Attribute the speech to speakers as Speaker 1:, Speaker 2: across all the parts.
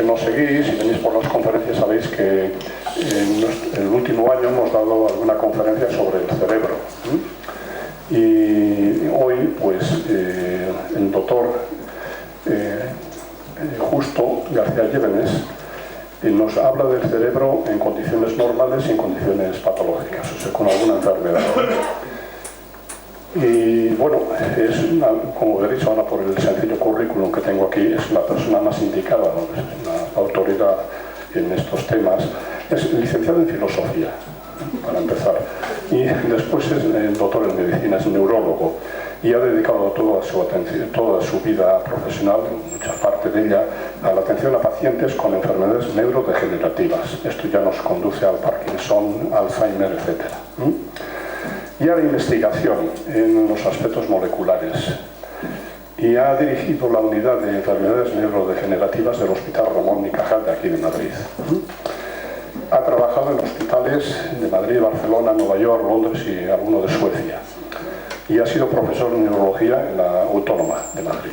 Speaker 1: nos seguís y venís por las conferencias sabéis que en el último año hemos dado alguna conferencia sobre el cerebro. Y hoy, pues, el doctor Justo García Llévenes nos habla del cerebro en condiciones normales y en condiciones patológicas, o sea, con alguna enfermedad. Y bueno, como veréis ahora por el sencillo currículum que tengo aquí, es la persona más indicada, ¿no? Es una autoridad en estos temas. Es licenciado en filosofía, para empezar, y después es doctor en medicina, es neurólogo, y ha dedicado toda su atención, toda su vida profesional, en mucha parte de ella, a la atención a pacientes con enfermedades neurodegenerativas. Esto ya nos conduce al Parkinson, Alzheimer, etc. Y a la investigación en los aspectos moleculares. Y ha dirigido la unidad de enfermedades neurodegenerativas del Hospital Ramón y Cajal de aquí de Madrid. Ha trabajado en hospitales de Madrid, Barcelona, Nueva York, Londres y alguno de Suecia. Y ha sido profesor de neurología en la Autónoma de Madrid.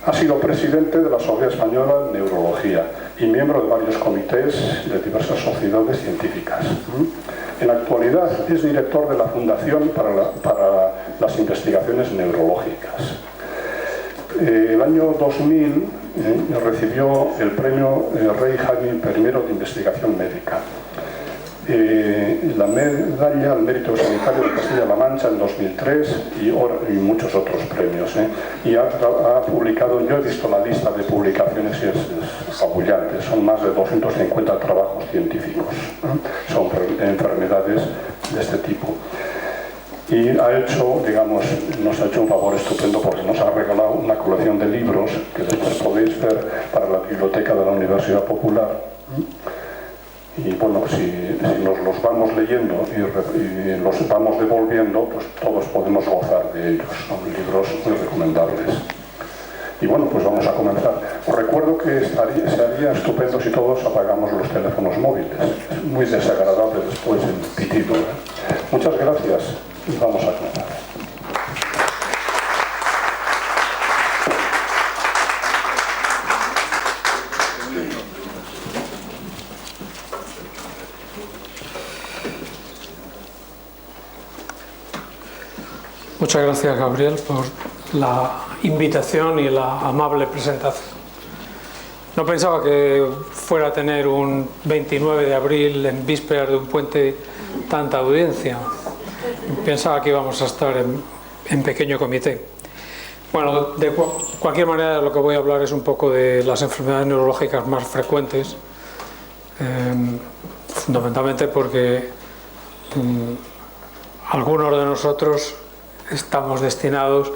Speaker 1: Ha sido presidente de la Sociedad Española de Neurología y miembro de varios comités de diversas sociedades científicas. En la actualidad es director de la Fundación para las Investigaciones Neurológicas. El año 2000 recibió el premio Rey Jaime I de Investigación Médica. La medalla al mérito sanitario de Castilla-La Mancha en 2003 y muchos otros premios. Y ha publicado, yo he visto la lista de publicaciones y es apabullante, son más de 250 trabajos científicos sobre enfermedades de este tipo. Y ha hecho, digamos, nos ha hecho un favor estupendo porque nos ha regalado una colección de libros que después podéis ver para la biblioteca de la Universidad Popular. Y bueno, si nos los vamos leyendo y los vamos devolviendo, pues todos podemos gozar de ellos. Son libros muy recomendables. Y bueno, pues vamos a comenzar. Os recuerdo que sería estupendo si todos apagamos los teléfonos móviles. Es muy desagradable después el pitido. Muchas gracias y vamos a comenzar.
Speaker 2: Muchas gracias, Gabriel, por la invitación y la amable presentación. No pensaba que fuera a tener un 29 de abril en vísperas de un puente tanta audiencia. Pensaba que íbamos a estar en pequeño comité. Bueno, de cualquier manera lo que voy a hablar es un poco de las enfermedades neurológicas más frecuentes, fundamentalmente porque algunos de nosotros estamos destinados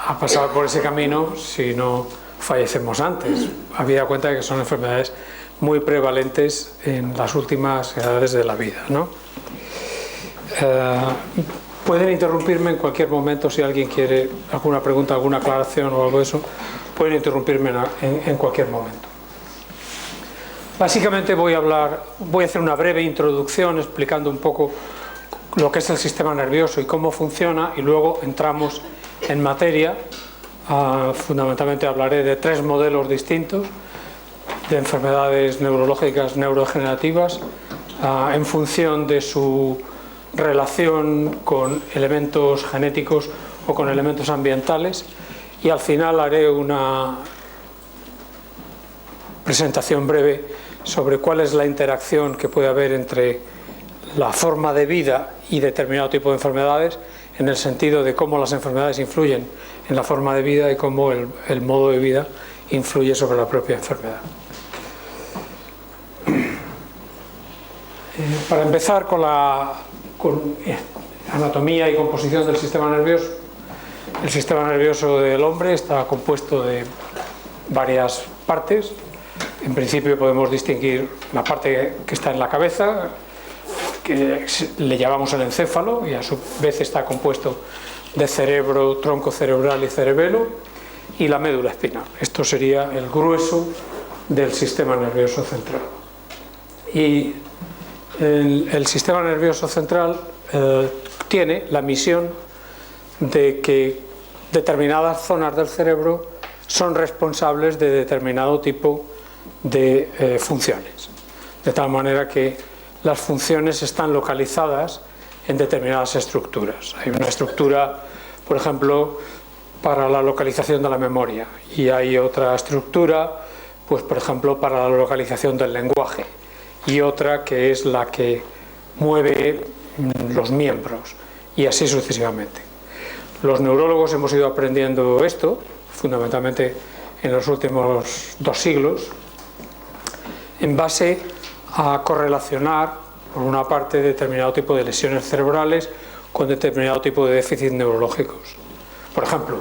Speaker 2: a pasar por ese camino si no fallecemos antes, habida cuenta de que son enfermedades muy prevalentes en las últimas edades de la vida, ¿no? Pueden interrumpirme en cualquier momento si alguien quiere alguna pregunta, alguna aclaración o algo de eso, pueden interrumpirme en cualquier momento. Básicamente voy a hacer una breve introducción explicando un poco lo que es el sistema nervioso y cómo funciona, y luego entramos en materia. Fundamentalmente hablaré de 3 modelos distintos de enfermedades neurológicas neurodegenerativas en función de su relación con elementos genéticos o con elementos ambientales, y al final haré una presentación breve sobre cuál es la interacción que puede haber entre la forma de vida y determinado tipo de enfermedades, en el sentido de cómo las enfermedades influyen en la forma de vida y cómo el modo de vida influye sobre la propia enfermedad. Para empezar con anatomía y composición del sistema nervioso. El sistema nervioso del hombre está compuesto de varias partes. En principio podemos distinguir la parte que está en la cabeza, que le llamamos el encéfalo, y a su vez está compuesto de cerebro, tronco cerebral y cerebelo, y la médula espinal. Esto sería el grueso del sistema nervioso central. Y el sistema nervioso central tiene la misión de que determinadas zonas del cerebro son responsables de determinado tipo de funciones. De tal manera que las funciones están localizadas en determinadas estructuras. Hay una estructura, por ejemplo, para la localización de la memoria, y hay otra estructura, pues por ejemplo, para la localización del lenguaje, y otra que es la que mueve los miembros, y así sucesivamente. Los neurólogos hemos ido aprendiendo esto, fundamentalmente en los últimos 2 siglos, en base a correlacionar, por una parte, determinado tipo de lesiones cerebrales con determinado tipo de déficit neurológicos. Por ejemplo,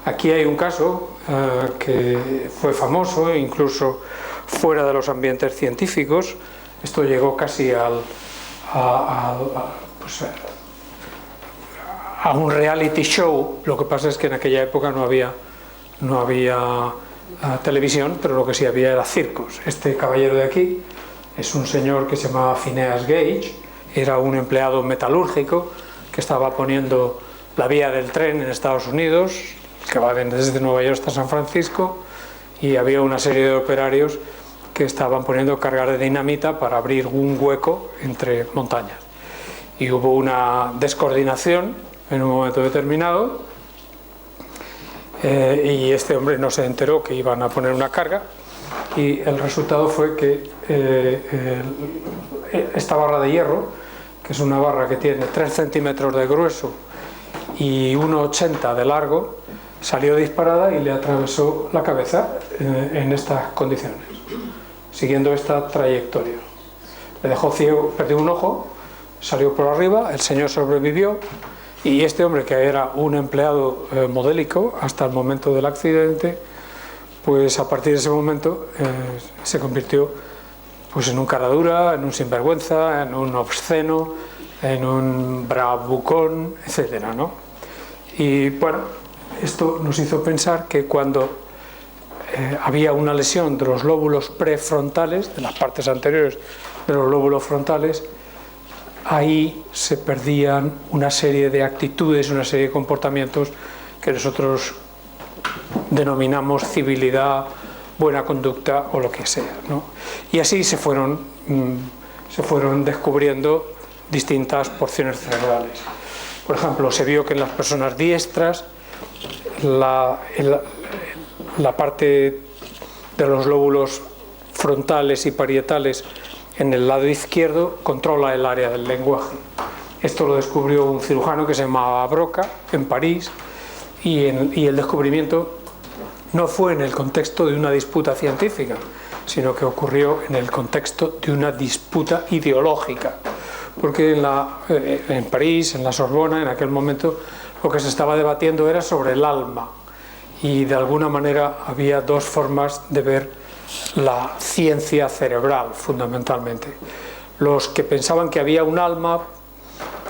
Speaker 2: aquí hay un caso que fue famoso, incluso fuera de los ambientes científicos. Esto llegó casi a un reality show. Lo que pasa es que en aquella época no había televisión, pero lo que sí había era circos. Este caballero de aquí es un señor que se llamaba Phineas Gage, era un empleado metalúrgico que estaba poniendo la vía del tren en Estados Unidos, que va desde Nueva York hasta San Francisco, y había una serie de operarios que estaban poniendo cargas de dinamita para abrir un hueco entre montañas. Y hubo una descoordinación en un momento determinado, y este hombre no se enteró que iban a poner una carga, y el resultado fue que esta barra de hierro, que es una barra que tiene 3 centímetros de grueso y 1,80 de largo, salió disparada y le atravesó la cabeza en estas condiciones, siguiendo esta trayectoria. Le dejó ciego, perdió un ojo, salió por arriba, el señor sobrevivió, y este hombre, que era un empleado modélico hasta el momento del accidente, pues a partir de ese momento se convirtió pues en un caradura, en un sinvergüenza, en un obsceno, en un bravucón, etcétera, ¿no? Y bueno, esto nos hizo pensar que cuando había una lesión de los lóbulos prefrontales, de las partes anteriores de los lóbulos frontales, ahí se perdían una serie de actitudes, una serie de comportamientos que nosotros denominamos civilidad, buena conducta o lo que sea, ¿no? Y así se fueron descubriendo distintas porciones cerebrales. Por ejemplo, se vio que en las personas diestras la parte de los lóbulos frontales y parietales en el lado izquierdo controla el área del lenguaje. Esto lo descubrió un cirujano que se llamaba Broca en París, y el descubrimiento no fue en el contexto de una disputa científica, sino que ocurrió en el contexto de una disputa ideológica, porque en París, en la Sorbona, en aquel momento, lo que se estaba debatiendo era sobre el alma, y de alguna manera había 2 formas de ver la ciencia cerebral, fundamentalmente. Los que pensaban que había un alma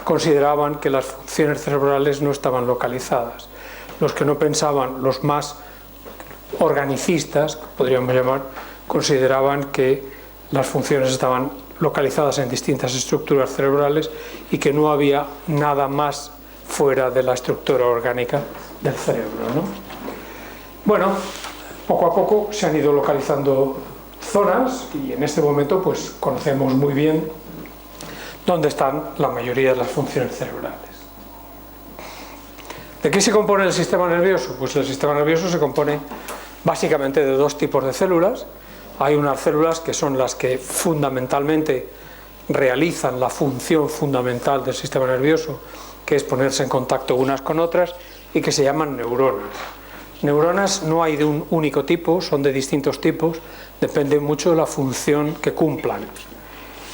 Speaker 2: consideraban que las funciones cerebrales no estaban localizadas. Los que no pensaban, los más organicistas, podríamos llamar, consideraban que las funciones estaban localizadas en distintas estructuras cerebrales y que no había nada más fuera de la estructura orgánica del cerebro, ¿no? Bueno, poco a poco se han ido localizando zonas, y en este momento pues conocemos muy bien dónde están la mayoría de las funciones cerebrales. ¿De qué se compone el sistema nervioso? Pues el sistema nervioso se compone básicamente de 2 tipos de células. Hay unas células que son las que fundamentalmente realizan la función fundamental del sistema nervioso, que es ponerse en contacto unas con otras, y que se llaman neuronas. Neuronas no hay de un único tipo, son de distintos tipos, depende mucho de la función que cumplan.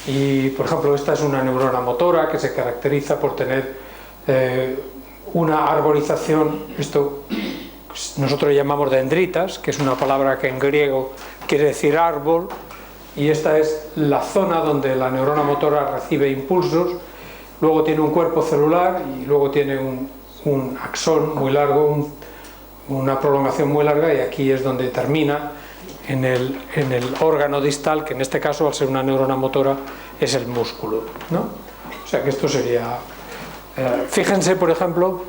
Speaker 2: Y por ejemplo, esta es una neurona motora que se caracteriza por tener una arborización, esto nosotros llamamos dendritas, que es una palabra que en griego quiere decir árbol, y esta es la zona donde la neurona motora recibe impulsos. Luego tiene un cuerpo celular y luego tiene un axón muy largo, una prolongación muy larga, y aquí es donde termina en el órgano distal, que en este caso, al ser una neurona motora, es el músculo, ¿no? O sea que esto sería... fíjense, por ejemplo,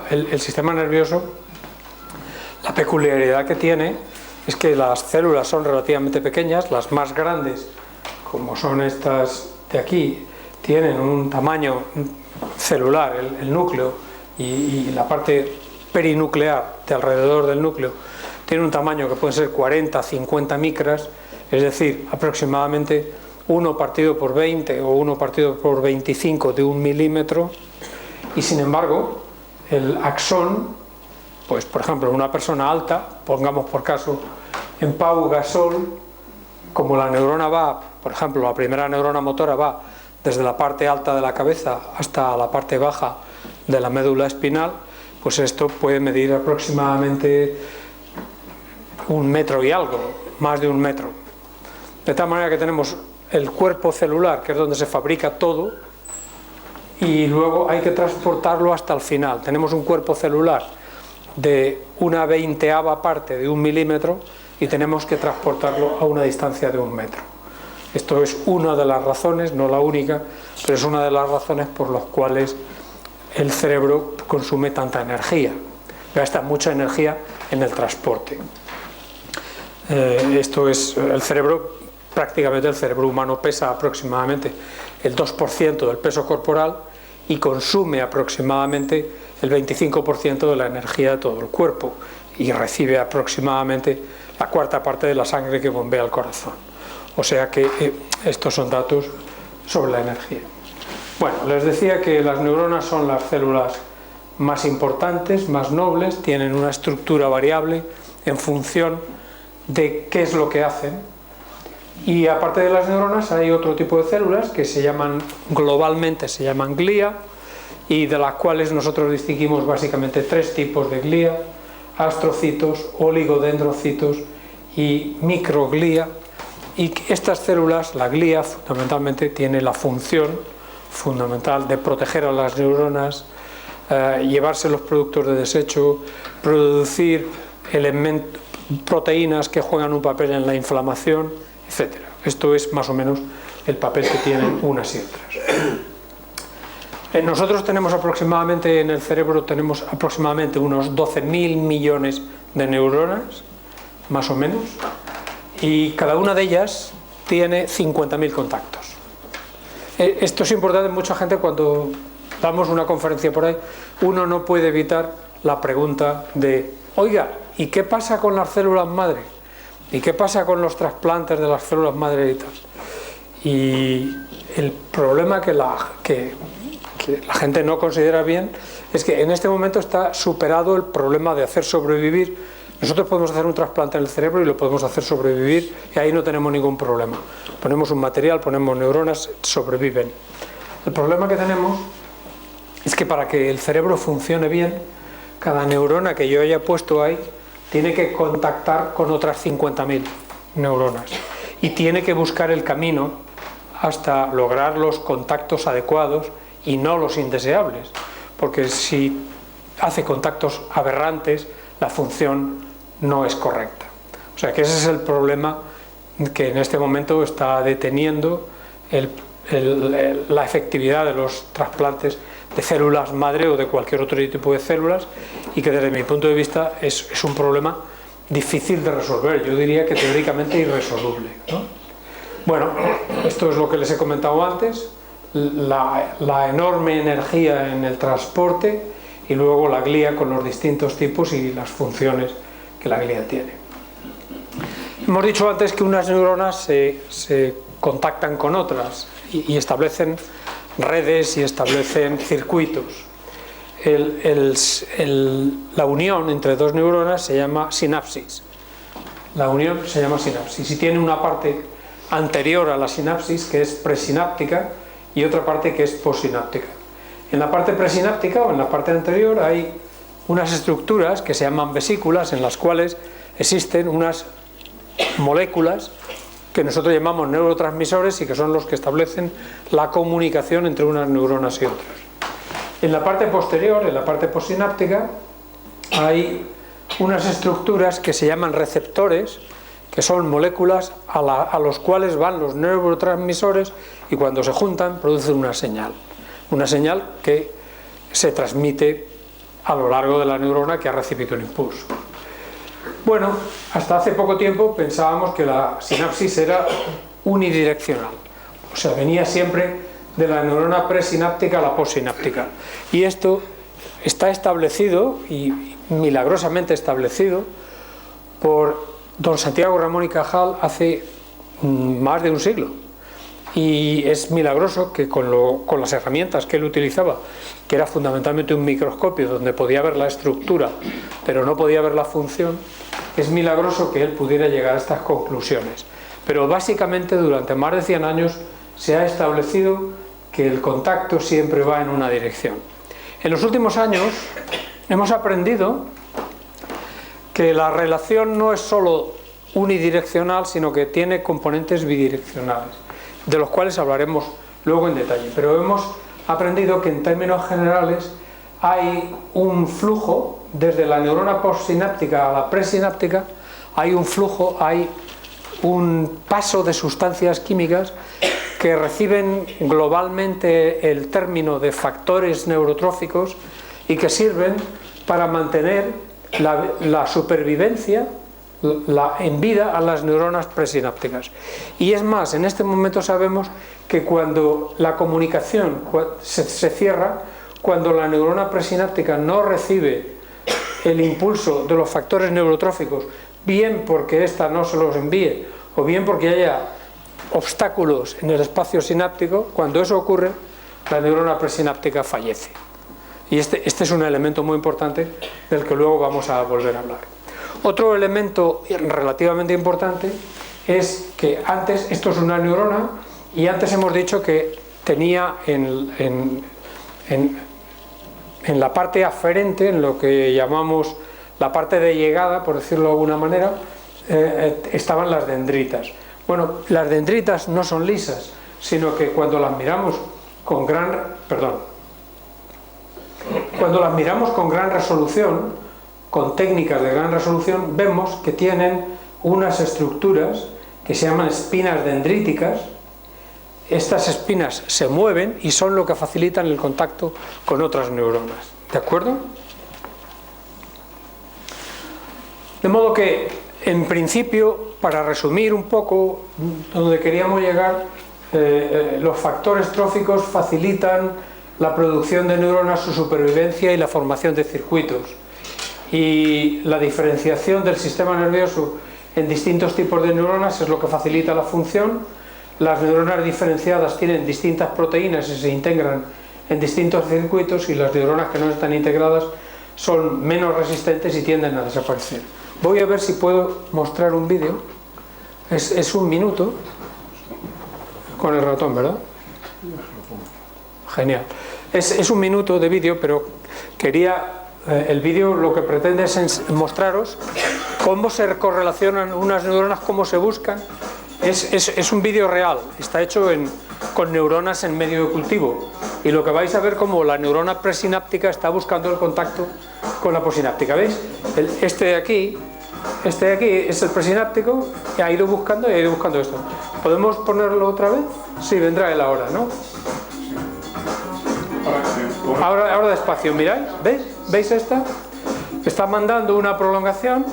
Speaker 2: el sistema nervioso, La peculiaridad que tiene es que las células son relativamente pequeñas, las más grandes, como son estas de aquí, tienen un tamaño celular, el núcleo, y la parte perinuclear de alrededor del núcleo tiene un tamaño que puede ser 40-50 micras, es decir, aproximadamente 1 partido por 20 o 1 partido por 25 de 1 milímetro, y sin embargo el axón, pues por ejemplo una persona alta, pongamos por caso en Pau Gasol, como la neurona va, por ejemplo la primera neurona motora va desde la parte alta de la cabeza hasta la parte baja de la médula espinal, pues esto puede medir aproximadamente 1 metro y algo, más de 1 metro. De tal manera que tenemos el cuerpo celular, que es donde se fabrica todo, y luego hay que transportarlo hasta el final. Tenemos un cuerpo celular de una 20ª parte de 1 milímetro y tenemos que transportarlo a una distancia de 1 metro. Esto es una de las razones, no la única, pero es una de las razones por las cuales el cerebro consume tanta energía, gasta mucha energía en el transporte. Esto es el cerebro. Prácticamente el cerebro humano pesa aproximadamente el 2% del peso corporal y consume aproximadamente el 25% de la energía de todo el cuerpo y recibe aproximadamente la 1/4 parte de la sangre que bombea al corazón. O sea que estos son datos sobre la energía. Bueno, les decía que las neuronas son las células más importantes, más nobles, tienen una estructura variable en función de qué es lo que hacen. Y aparte de las neuronas hay otro tipo de células que globalmente se llaman glía, y de las cuales nosotros distinguimos básicamente 3 tipos de glía: astrocitos, oligodendrocitos y microglía. Y estas células, la glía fundamentalmente, tiene la función fundamental de proteger a las neuronas, llevarse los productos de desecho, producir proteínas que juegan un papel en la inflamación, etcétera. Esto es más o menos el papel que tienen unas y otras. Nosotros tenemos aproximadamente, en el cerebro tenemos aproximadamente unos 12.000 millones de neuronas, más o menos, y cada una de ellas tiene 50.000 contactos. Esto es importante. Mucha gente, cuando damos una conferencia por ahí, uno no puede evitar la pregunta de: oiga, ¿y qué pasa con las células madre? ¿Y qué pasa con los trasplantes de las células madre y tal? Y el problema que la gente no considera bien es que en este momento está superado el problema de hacer sobrevivir. Nosotros podemos hacer un trasplante en el cerebro y lo podemos hacer sobrevivir, y ahí no tenemos ningún problema. Ponemos un material, ponemos neuronas, sobreviven. El problema que tenemos es que para que el cerebro funcione bien, cada neurona que yo haya puesto ahí tiene que contactar con otras 50.000 neuronas y tiene que buscar el camino hasta lograr los contactos adecuados y no los indeseables, porque si hace contactos aberrantes, la función no es correcta. O sea que ese es el problema que en este momento está deteniendo la efectividad de los trasplantes de células madre o de cualquier otro tipo de células, y que desde mi punto de vista es un problema difícil de resolver, yo diría que teóricamente irresoluble, ¿no? Bueno, esto es lo que les he comentado antes, la enorme energía en el transporte, y luego la glía con los distintos tipos y las funciones que la glía tiene. Hemos dicho antes que unas neuronas se contactan con otras y establecen redes y establecen circuitos. La unión entre dos neuronas se llama sinapsis. La unión se llama sinapsis y tiene una parte anterior a la sinapsis, que es presináptica, y otra parte que es postsináptica. En la parte presináptica, o en la parte anterior, hay unas estructuras que se llaman vesículas, en las cuales existen unas moléculas que nosotros llamamos neurotransmisores y que son los que establecen la comunicación entre unas neuronas y otras. En la parte posterior, en la parte postsináptica, hay unas estructuras que se llaman receptores, que son moléculas a los cuales van los neurotransmisores, y cuando se juntan producen una señal que se transmite a lo largo de la neurona que ha recibido el impulso. Bueno, hasta hace poco tiempo pensábamos que la sinapsis era unidireccional, o sea, venía siempre de la neurona presináptica a la postsináptica. Y esto está establecido, y milagrosamente establecido, por don Santiago Ramón y Cajal hace más de un siglo. Y es milagroso que con las herramientas que él utilizaba, que era fundamentalmente un microscopio donde podía ver la estructura pero no podía ver la función, es milagroso que él pudiera llegar a estas conclusiones. Pero básicamente durante más de 100 años se ha establecido que el contacto siempre va en una dirección. En los últimos años hemos aprendido que la relación no es solo unidireccional, sino que tiene componentes bidireccionales, de los cuales hablaremos luego en detalle. Pero hemos aprendido que en términos generales hay un flujo, desde la neurona postsináptica a la presináptica, hay un flujo, hay un paso de sustancias químicas que reciben globalmente el término de factores neurotróficos y que sirven para mantener la supervivencia en vida a las neuronas presinápticas. Y es más, en este momento sabemos que cuando la comunicación se cierra, cuando la neurona presináptica no recibe el impulso de los factores neurotróficos, bien porque ésta no se los envíe o bien porque haya obstáculos en el espacio sináptico, cuando eso ocurre, la neurona presináptica fallece. Y este es un elemento muy importante del que luego vamos a volver a hablar. Otro elemento relativamente importante es que antes, esto es una neurona, y antes hemos dicho que tenía en la parte aferente, en lo que llamamos la parte de llegada, por decirlo de alguna manera, estaban las dendritas. Bueno, las dendritas no son lisas, sino que cuando las miramos con gran resolución, con técnicas de gran resolución, vemos que tienen unas estructuras que se llaman espinas dendríticas. Estas espinas se mueven y son lo que facilitan el contacto con otras neuronas. ¿De acuerdo? De modo que, en principio, para resumir un poco donde queríamos llegar, los factores tróficos facilitan la producción de neuronas, su supervivencia y la formación de circuitos. Y la diferenciación del sistema nervioso en distintos tipos de neuronas es lo que facilita la función. Las neuronas diferenciadas tienen distintas proteínas y se integran en distintos circuitos, y las neuronas que no están integradas son menos resistentes y tienden a desaparecer. Voy a ver si puedo mostrar un vídeo. Es un minuto con el ratón, ¿verdad? Genial. Es un minuto de vídeo, pero quería... el vídeo lo que pretende es mostraros cómo se correlacionan unas neuronas, cómo se buscan. Es un vídeo real, está hecho con neuronas en medio de cultivo, y lo que vais a ver como la neurona presináptica está buscando el contacto con la postsináptica. ¿Veis? Este de aquí es el presináptico, y ha ido buscando esto. ¿Podemos ponerlo otra vez? Sí, vendrá él ahora, ¿no? Ahora despacio, miráis, ¿veis esta? Está mandando una prolongación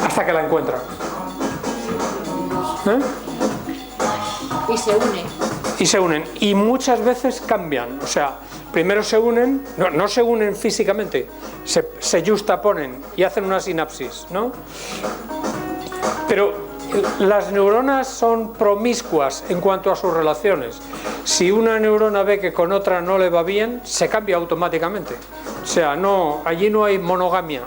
Speaker 2: hasta que la encuentra. Y se unen. Y muchas veces cambian. O sea, primero se unen, no se unen físicamente, se justaponen y hacen una sinapsis, ¿no? Pero las neuronas son promiscuas en cuanto a sus relaciones. Si una neurona ve que con otra no le va bien, se cambia automáticamente. O sea, allí no hay monogamia.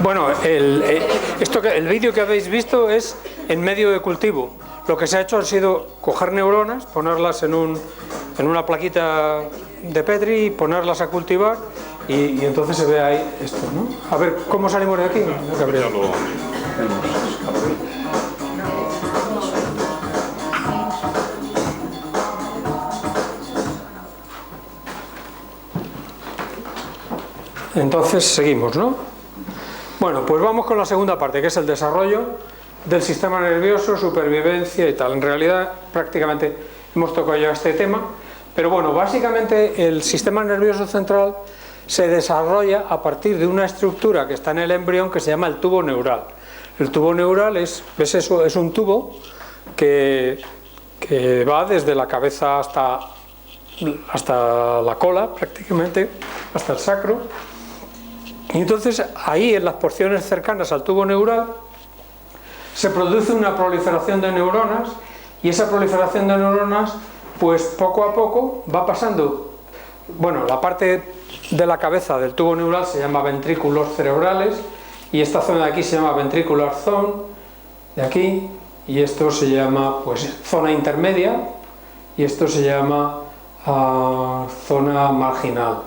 Speaker 2: Bueno, el vídeo que habéis visto es en medio de cultivo. Lo que se ha hecho ha sido coger neuronas, ponerlas en una plaquita de Petri y ponerlas a cultivar, y entonces se ve ahí esto, ¿no? A ver, ¿cómo salimos de aquí? Gabriel. Entonces seguimos, ¿no? Bueno, pues vamos con la segunda parte, que es el desarrollo del sistema nervioso, supervivencia y tal. En realidad prácticamente hemos tocado ya este tema, pero bueno, básicamente el sistema nervioso central se desarrolla a partir de una estructura que está en el embrión que se llama el tubo neural. El tubo neural es eso, es un tubo que va desde la cabeza hasta la cola, prácticamente, hasta el sacro. Y entonces ahí, en las porciones cercanas al tubo neural, se produce una proliferación de neuronas, y esa proliferación de neuronas, pues poco a poco va pasando. Bueno, la parte de la cabeza del tubo neural se llama ventrículos cerebrales, y esta zona de aquí se llama ventricular zone, de aquí, y esto se llama pues zona intermedia, y esto se llama zona marginal.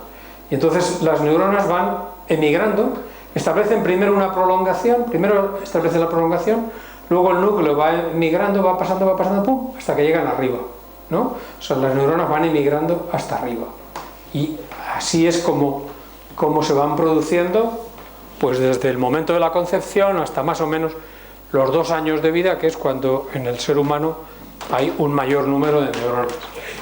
Speaker 2: Y entonces las neuronas van emigrando, establecen primero una prolongación, primero establece la prolongación, luego el núcleo va emigrando, va pasando, pum, hasta que llegan arriba, ¿no? O sea, las neuronas van emigrando hasta arriba. Y así es como se van produciendo, pues desde el momento de la concepción hasta más o menos los 2 años de vida, que es cuando en el ser humano hay un mayor número de neuronas.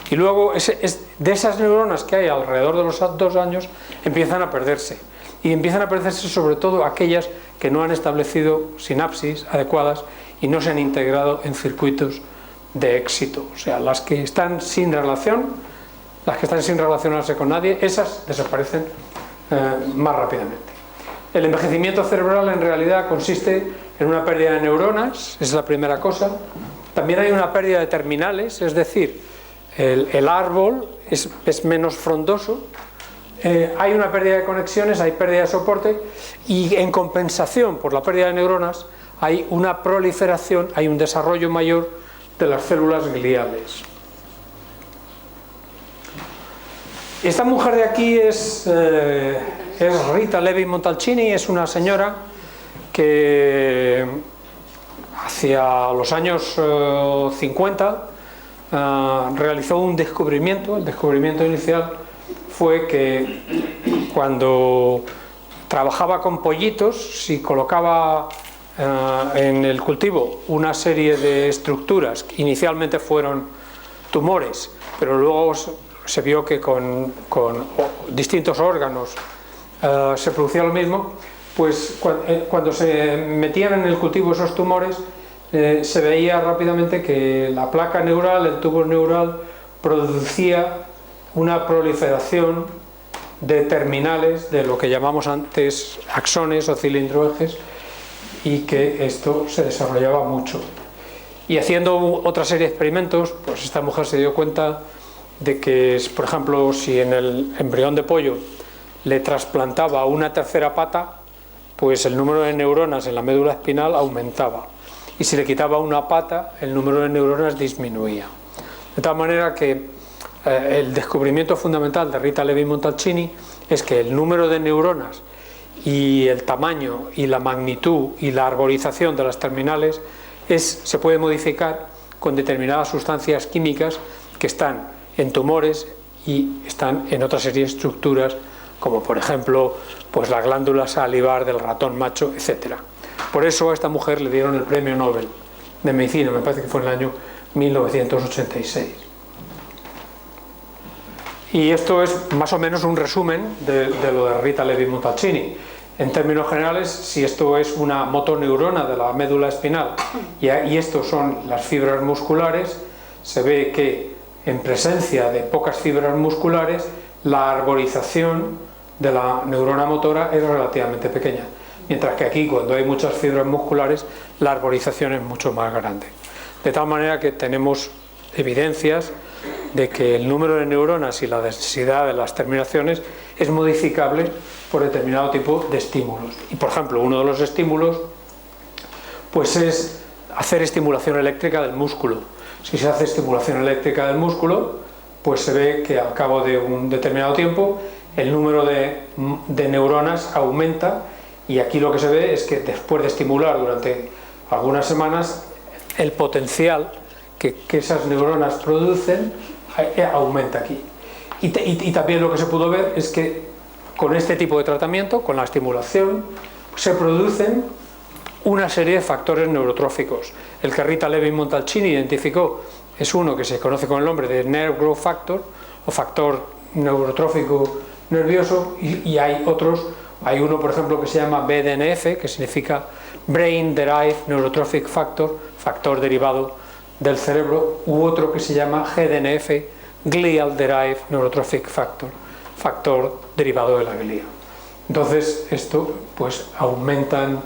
Speaker 2: Y luego de esas neuronas que hay alrededor de los 2 años empiezan a perderse. Y empiezan a perderse sobre todo aquellas que no han establecido sinapsis adecuadas y no se han integrado en circuitos de éxito. O sea, las que están sin relación, las que están sin relacionarse con nadie, esas desaparecen más rápidamente. El envejecimiento cerebral en realidad consiste en una pérdida de neuronas, es la primera cosa. También hay una pérdida de terminales, es decir, el árbol es menos frondoso. Hay una pérdida de conexiones, hay pérdida de soporte, y en compensación por la pérdida de neuronas hay una proliferación, hay un desarrollo mayor de las células gliales. Esta mujer de aquí es Rita Levi Montalcini, es una señora que hacia los años 50 realizó un descubrimiento. El descubrimiento inicial fue que cuando trabajaba con pollitos, si colocaba en el cultivo una serie de estructuras que inicialmente fueron tumores, pero luego se vio que con distintos órganos se producía lo mismo, pues cuando se metían en el cultivo esos tumores, se veía rápidamente que la placa neural, el tubo neural, producía una proliferación de terminales de lo que llamamos antes axones o cilindroejes, y que esto se desarrollaba mucho. Y haciendo otra serie de experimentos, pues esta mujer se dio cuenta de que, por ejemplo, si en el embrión de pollo le trasplantaba una tercera pata, pues el número de neuronas en la médula espinal aumentaba, y si le quitaba una pata, el número de neuronas disminuía. De tal manera que el descubrimiento fundamental de Rita Levi Montalcini es que el número de neuronas y el tamaño y la magnitud y la arborización de las terminales se puede modificar con determinadas sustancias químicas que están en tumores y están en otra serie de estructuras, como por ejemplo pues la glándula salivar del ratón macho, etc. Por eso a esta mujer le dieron el premio Nobel de Medicina, me parece que fue en el año 1986. Y esto es más o menos un resumen de lo de Rita Levi Montalcini. En términos generales, si esto es una motoneurona de la médula espinal y estos son las fibras musculares, se ve que en presencia de pocas fibras musculares, la arborización de la neurona motora es relativamente pequeña, mientras que aquí, cuando hay muchas fibras musculares, la arborización es mucho más grande. De tal manera que tenemos evidencias de que el número de neuronas y la densidad de las terminaciones es modificable por determinado tipo de estímulos. Y por ejemplo, uno de los estímulos pues es hacer estimulación eléctrica del músculo. Si se hace estimulación eléctrica del músculo, pues se ve que al cabo de un determinado tiempo el número de neuronas aumenta, y aquí lo que se ve es que después de estimular durante algunas semanas, el potencial que esas neuronas producen aumenta aquí. Y también lo que se pudo ver es que con este tipo de tratamiento, con la estimulación, se producen una serie de factores neurotróficos. El que Rita Levi-Montalcini identificó es uno que se conoce con el nombre de Nerve Growth Factor o factor neurotrófico nervioso, y hay otros. Hay uno, por ejemplo, que se llama BDNF, que significa Brain Derived Neurotrophic Factor, factor derivado del cerebro, u otro que se llama GDNF, Glial Derived Neurotrophic Factor, factor derivado de la glía. Entonces, esto pues aumentan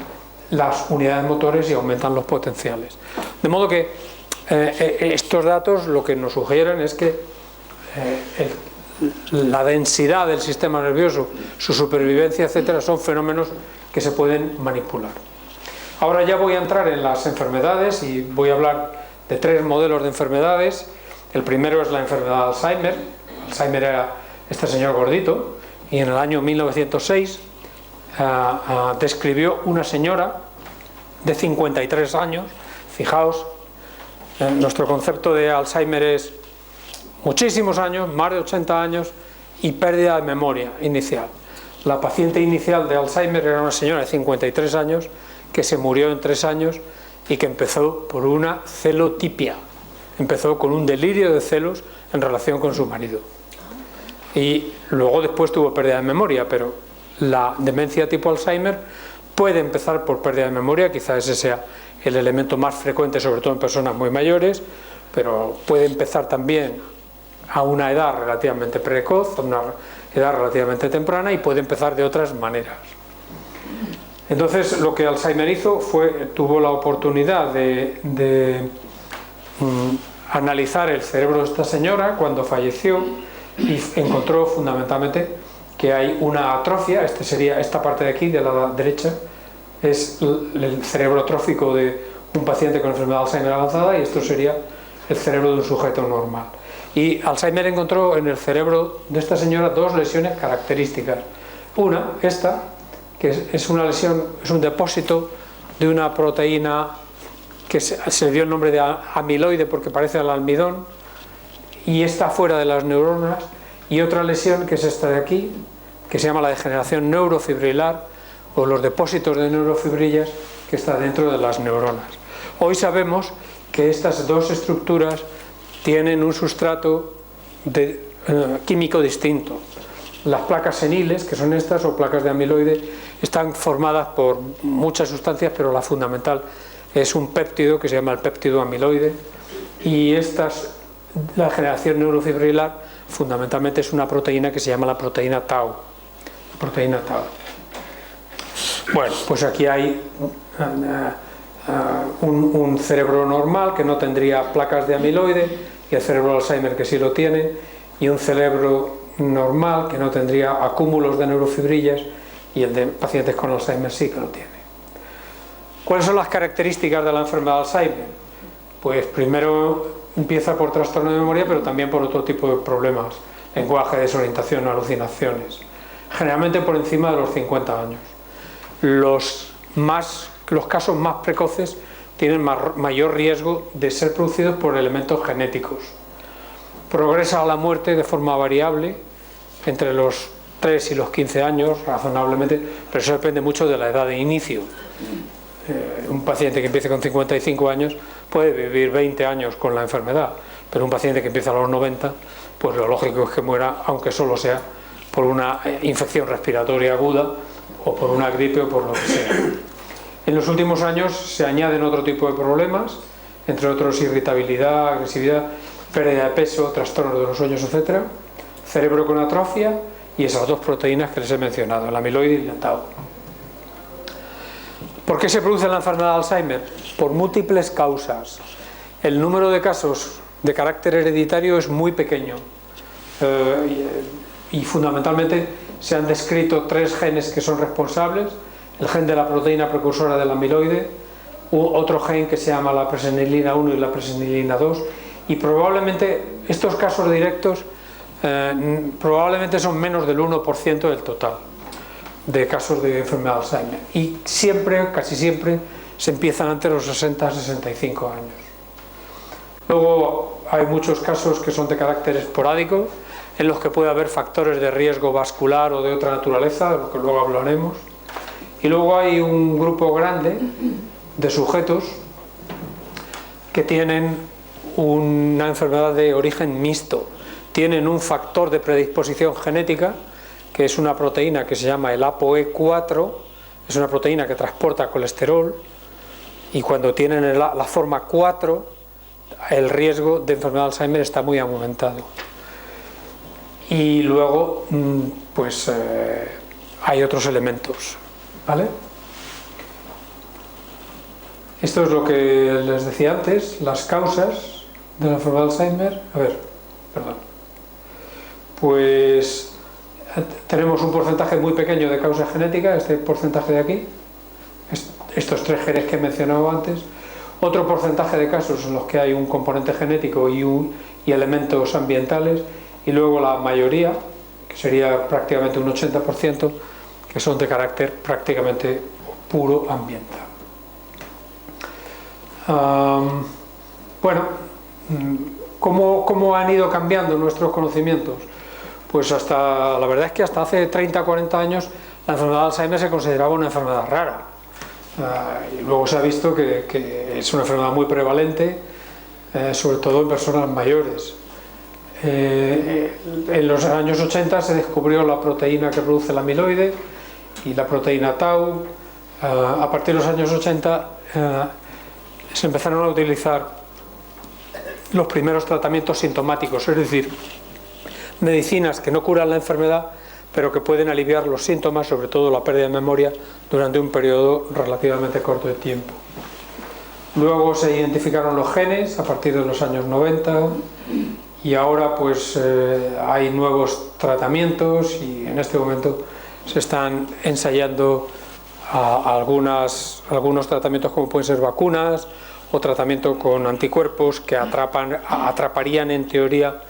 Speaker 2: las unidades motores y aumentan los potenciales. De modo que estos datos lo que nos sugieren es que la densidad del sistema nervioso, su supervivencia, etcétera, son fenómenos que se pueden manipular. Ahora ya voy a entrar en las enfermedades y voy a hablar de 3 modelos de enfermedades. El primero es la enfermedad de Alzheimer. Alzheimer era este señor gordito, y en el año 1906 describió una señora de 53 años. Fijaos, nuestro concepto de Alzheimer es muchísimos años, más de 80 años, y pérdida de memoria inicial. La paciente inicial de Alzheimer era una señora de 53 años que se murió en 3 años y que empezó por una celotipia. Empezó con un delirio de celos en relación con su marido. Y luego después tuvo pérdida de memoria, pero la demencia tipo Alzheimer puede empezar por pérdida de memoria, quizás ese sea el elemento más frecuente, sobre todo en personas muy mayores, pero puede empezar también a una edad relativamente precoz, a una edad relativamente temprana, y puede empezar de otras maneras. Entonces, lo que Alzheimer hizo tuvo la oportunidad de analizar el cerebro de esta señora cuando falleció, y encontró fundamentalmente que hay una atrofia. Esta parte de aquí, de la derecha, es el cerebro atrófico de un paciente con enfermedad de Alzheimer avanzada, y esto sería el cerebro de un sujeto normal. Y Alzheimer encontró en el cerebro de esta señora 2 lesiones características. Una, esta, que es una lesión, es un depósito de una proteína que se le dio el nombre de amiloide porque parece al almidón, y está fuera de las neuronas. Y otra lesión, que es esta de aquí, que se llama la degeneración neurofibrilar, o los depósitos de neurofibrillas, que está dentro de las neuronas. Hoy sabemos que estas 2 estructuras tienen un sustrato químico distinto. Las placas seniles, que son estas, o placas de amiloide, están formadas por muchas sustancias, pero la fundamental es un péptido que se llama el péptido amiloide, y la generación neurofibrilar fundamentalmente es una proteína que se llama la proteína tau. Bueno, pues aquí hay un cerebro normal que no tendría placas de amiloide, y el cerebro de Alzheimer que sí lo tiene, y un cerebro normal que no tendría acúmulos de neurofibrillas, y el de pacientes con Alzheimer sí que lo tiene. ¿Cuáles son las características de la enfermedad de Alzheimer? Pues primero empieza por trastorno de memoria, pero también por otro tipo de problemas: lenguaje, desorientación, alucinaciones, generalmente por encima de los 50 años. Los casos más precoces tienen mayor riesgo de ser producidos por elementos genéticos. Progresa a la muerte de forma variable entre los 3 y los 15 años, razonablemente, pero eso depende mucho de la edad de inicio. Un paciente que empiece con 55 años puede vivir 20 años con la enfermedad, pero un paciente que empieza a los 90, pues lo lógico es que muera, aunque solo sea por una infección respiratoria aguda, o por una gripe, o por lo que sea. En los últimos años se añaden otro tipo de problemas, entre otros irritabilidad, agresividad, pérdida de peso, trastornos de los sueños, etc. Cerebro con atrofia, y esas 2 proteínas que les he mencionado, el amiloide y el tau. ¿Por qué se produce la enfermedad de Alzheimer? Por múltiples causas. El número de casos de carácter hereditario es muy pequeño, y fundamentalmente se han descrito 3 genes que son responsables: el gen de la proteína precursora del amiloide, otro gen que se llama la presenilina 1 y la presenilina 2, y probablemente estos casos directos probablemente son menos del 1% del total de casos de enfermedad de Alzheimer, y casi siempre se empiezan antes de los 60-65 años. Luego hay muchos casos que son de carácter esporádico, en los que puede haber factores de riesgo vascular o de otra naturaleza, de lo que luego hablaremos. Y luego hay un grupo grande de sujetos que tienen una enfermedad de origen mixto. Tienen un factor de predisposición genética, que es una proteína que se llama el ApoE4, es una proteína que transporta colesterol, y cuando tienen la forma 4, el riesgo de enfermedad de Alzheimer está muy aumentado. Y luego, pues hay otros elementos, ¿vale? Esto es lo que les decía antes, las causas de la enfermedad de Alzheimer. A ver, perdón. Pues tenemos un porcentaje muy pequeño de causa genética, este porcentaje de aquí, estos 3 genes que he mencionado antes. Otro porcentaje de casos en los que hay un componente genético y elementos ambientales, y luego la mayoría, que sería prácticamente un 80%, que son de carácter prácticamente puro ambiental. Bueno, ¿cómo han ido cambiando nuestros conocimientos? Pues la verdad es que hasta hace 30 o 40 años la enfermedad de Alzheimer se consideraba una enfermedad rara. Y luego se ha visto que es una enfermedad muy prevalente, sobre todo en personas mayores. En los años 80 se descubrió la proteína que produce la amiloide y la proteína tau. A partir de los años 80 se empezaron a utilizar los primeros tratamientos sintomáticos, es decir, medicinas que no curan la enfermedad, pero que pueden aliviar los síntomas, sobre todo la pérdida de memoria, durante un periodo relativamente corto de tiempo. Luego se identificaron los genes a partir de los años 90 y ahora pues hay nuevos tratamientos, y en este momento se están ensayando algunos tratamientos, como pueden ser vacunas o tratamiento con anticuerpos que atraparían en teoría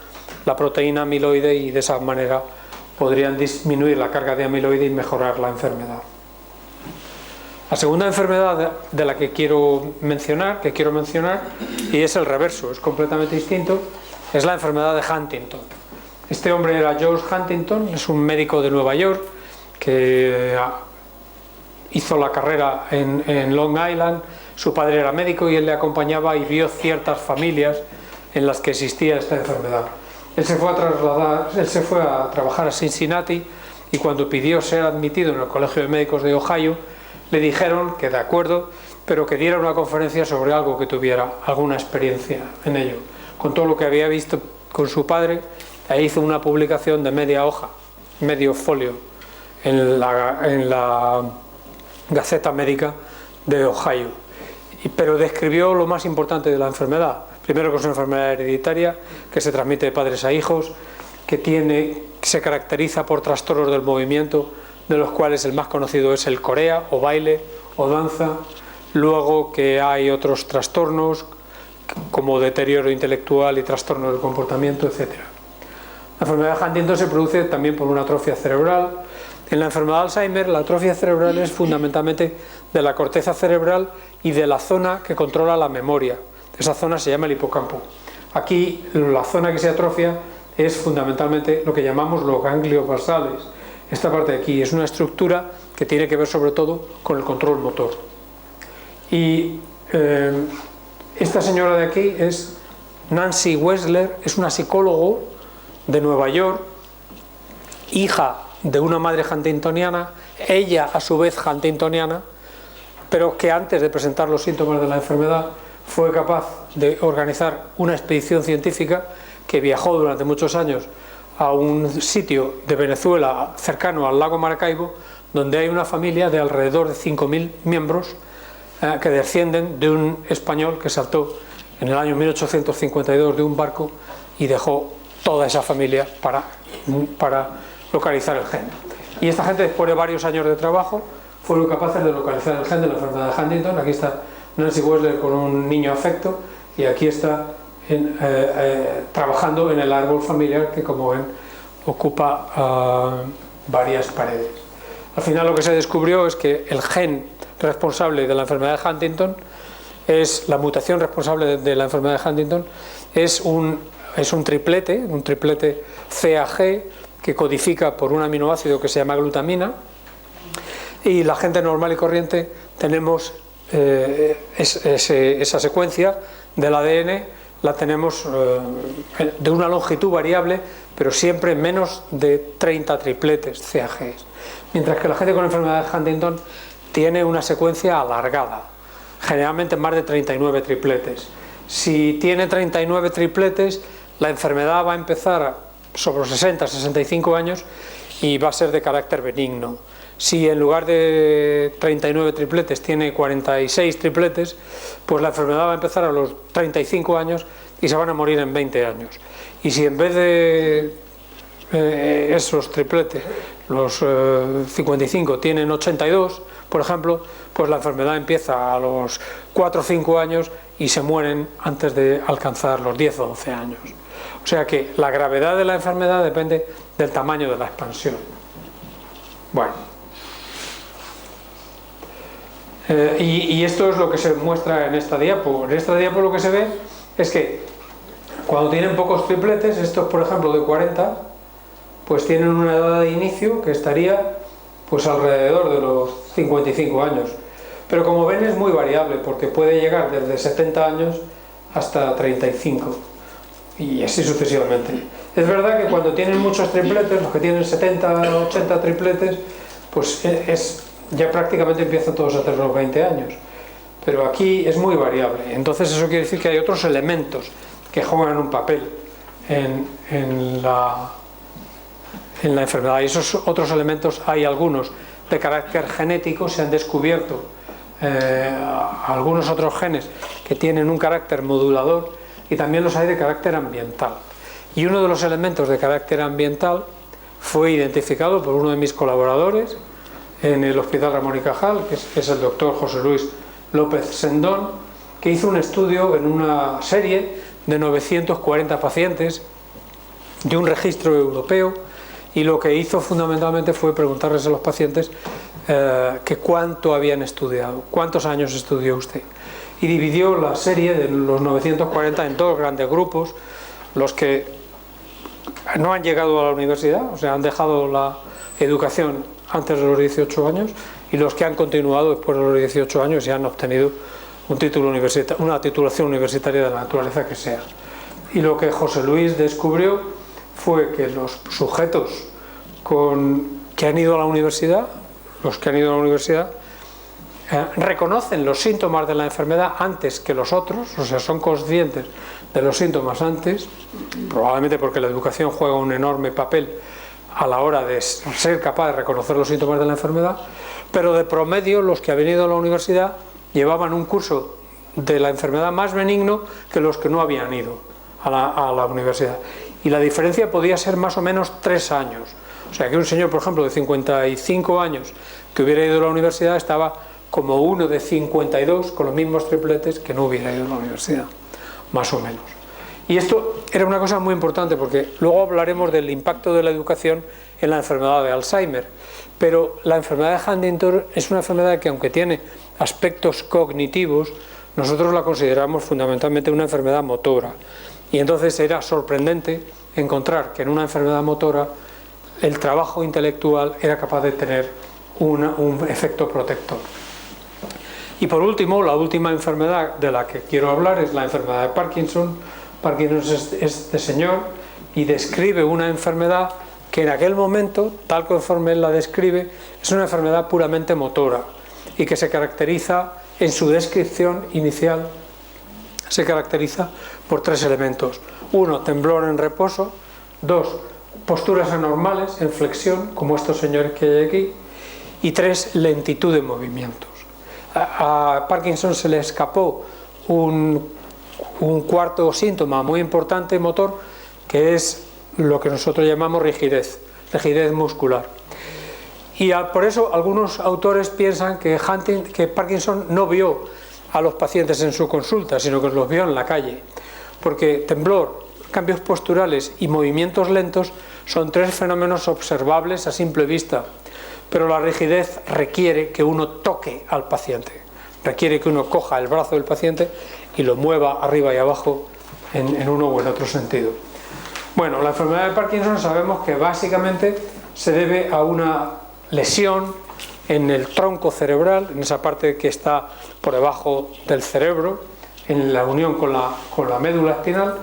Speaker 2: la proteína amiloide, y de esa manera podrían disminuir la carga de amiloide y mejorar la enfermedad. La segunda enfermedad de la que quiero mencionar, y es el reverso, es completamente distinto, es la enfermedad de Huntington. Este hombre era George Huntington, es un médico de Nueva York que hizo la carrera en Long Island. Su padre era médico y él le acompañaba y vio ciertas familias en las que existía esta enfermedad. Él se fue a trabajar a Cincinnati, y cuando pidió ser admitido en el Colegio de Médicos de Ohio, le dijeron que de acuerdo, pero que diera una conferencia sobre algo que tuviera alguna experiencia en ello. Con todo lo que había visto con su padre, ahí hizo una publicación de media hoja, medio folio, en la Gaceta Médica de Ohio. Pero describió lo más importante de la enfermedad. Primero, que es una enfermedad hereditaria que se transmite de padres a hijos, que se caracteriza por trastornos del movimiento, de los cuales el más conocido es el corea, o baile, o danza. Luego que hay otros trastornos, como deterioro intelectual y trastorno del comportamiento, etc. La enfermedad de Huntington se produce también por una atrofia cerebral. En la enfermedad de Alzheimer, la atrofia cerebral es fundamentalmente de la corteza cerebral y de la zona que controla la memoria. Esa zona se llama el hipocampo. Aquí la zona que se atrofia es fundamentalmente lo que llamamos los ganglios basales. Esta parte de aquí es una estructura que tiene que ver sobre todo con el control motor. Y esta señora de aquí es Nancy Wessler, es una psicóloga de Nueva York, hija de una madre huntingtoniana, ella a su vez huntingtoniana, pero que antes de presentar los síntomas de la enfermedad fue capaz de organizar una expedición científica que viajó durante muchos años a un sitio de Venezuela cercano al lago Maracaibo, donde hay una familia de alrededor de 5.000 miembros que descienden de un español que saltó en el año 1852 de un barco y dejó toda esa familia para localizar el gen. Y esta gente, después de varios años de trabajo, fueron capaces de localizar el gen de la enfermedad de Huntington. Aquí está Nancy Wessler con un niño afecto, y aquí está trabajando en el árbol familiar, que, como ven, ocupa varias paredes. Al final lo que se descubrió es que el gen responsable de la enfermedad de Huntington es la mutación responsable de la enfermedad de Huntington, es un triplete CAG, que codifica por un aminoácido que se llama glutamina, y la gente normal y corriente tenemos esa secuencia del ADN la tenemos de una longitud variable, pero siempre menos de 30 tripletes CAG. Mientras que la gente con enfermedad de Huntington tiene una secuencia alargada, generalmente más de 39 tripletes. Si tiene 39 tripletes, la enfermedad va a empezar sobre los 60-65 años y va a ser de carácter benigno. Si en lugar de 39 tripletes tiene 46 tripletes, pues la enfermedad va a empezar a los 35 años y se van a morir en 20 años. Y si en vez de esos tripletes, los 55 tienen 82, por ejemplo, pues la enfermedad empieza a los 4 o 5 años y se mueren antes de alcanzar los 10 o 12 años. O sea que la gravedad de la enfermedad depende del tamaño de la expansión. Bueno. Y esto es lo que se muestra en esta diapo. En esta diapo lo que se ve es que cuando tienen pocos tripletes, estos por ejemplo de 40, pues tienen una edad de inicio que estaría pues alrededor de los 55 años. Pero como ven es muy variable porque puede llegar desde 70 años hasta 35 y así sucesivamente. Es verdad que cuando tienen muchos tripletes, los que tienen 70 o 80 tripletes, pues ya prácticamente empiezan todos a tener los 20 años. Pero aquí es muy variable. Entonces eso quiere decir que hay otros elementos que juegan un papel en la enfermedad. Y esos otros elementos hay algunos de carácter genético, se han descubierto algunos otros genes que tienen un carácter modulador y también los hay de carácter ambiental. Y uno de los elementos de carácter ambiental fue identificado por uno de mis colaboradores en el Hospital Ramón y Cajal, que es el doctor José Luis López Sendón, que hizo un estudio en una serie de 940 pacientes de un registro europeo, y lo que hizo fundamentalmente fue preguntarles a los pacientes que cuánto habían estudiado, cuántos años estudió usted, y dividió la serie de los 940 en dos grandes grupos: los que no han llegado a la universidad, o sea, han dejado la educación antes de los 18 años, y los que han continuado después de los 18 años y han obtenido un título universitario, una titulación universitaria de la naturaleza que sea. Y lo que José Luis descubrió fue que los sujetos que han ido a la universidad, reconocen los síntomas de la enfermedad antes que los otros, o sea, son conscientes de los síntomas antes, probablemente porque la educación juega un enorme papel a la hora de ser capaz de reconocer los síntomas de la enfermedad, pero de promedio los que han venido a la universidad llevaban un curso de la enfermedad más benigno que los que no habían ido a la universidad. Y la diferencia podía ser más o menos 3 años. O sea que un señor, por ejemplo, de 55 años que hubiera ido a la universidad estaba como uno de 52 con los mismos tripletes que no hubiera ido a la universidad, más o menos. Y esto era una cosa muy importante porque luego hablaremos del impacto de la educación en la enfermedad de Alzheimer. Pero la enfermedad de Huntington es una enfermedad que, aunque tiene aspectos cognitivos, nosotros la consideramos fundamentalmente una enfermedad motora. Y entonces era sorprendente encontrar que en una enfermedad motora el trabajo intelectual era capaz de tener un efecto protector. Y por último, la última enfermedad de la que quiero hablar es la enfermedad de Parkinson. Parkinson es este señor y describe una enfermedad que en aquel momento, tal conforme él la describe, es una enfermedad puramente motora y que se caracteriza, en su descripción inicial, se caracteriza por 3 elementos. 1, temblor en reposo. 2, posturas anormales en flexión, como estos señores que hay aquí. Y 3, lentitud de movimientos. A Parkinson se le escapó un cuarto síntoma muy importante motor, que es lo que nosotros llamamos rigidez muscular. Y por eso algunos autores piensan que Parkinson no vio a los pacientes en su consulta, sino que los vio en la calle, porque temblor, cambios posturales y movimientos lentos son 3 fenómenos observables a simple vista, pero la rigidez requiere que uno toque al paciente, requiere que uno coja el brazo del paciente y lo mueva arriba y abajo en uno o en otro sentido. Bueno, la enfermedad de Parkinson sabemos que básicamente se debe a una lesión en el tronco cerebral, en esa parte que está por debajo del cerebro, en la unión con la médula espinal.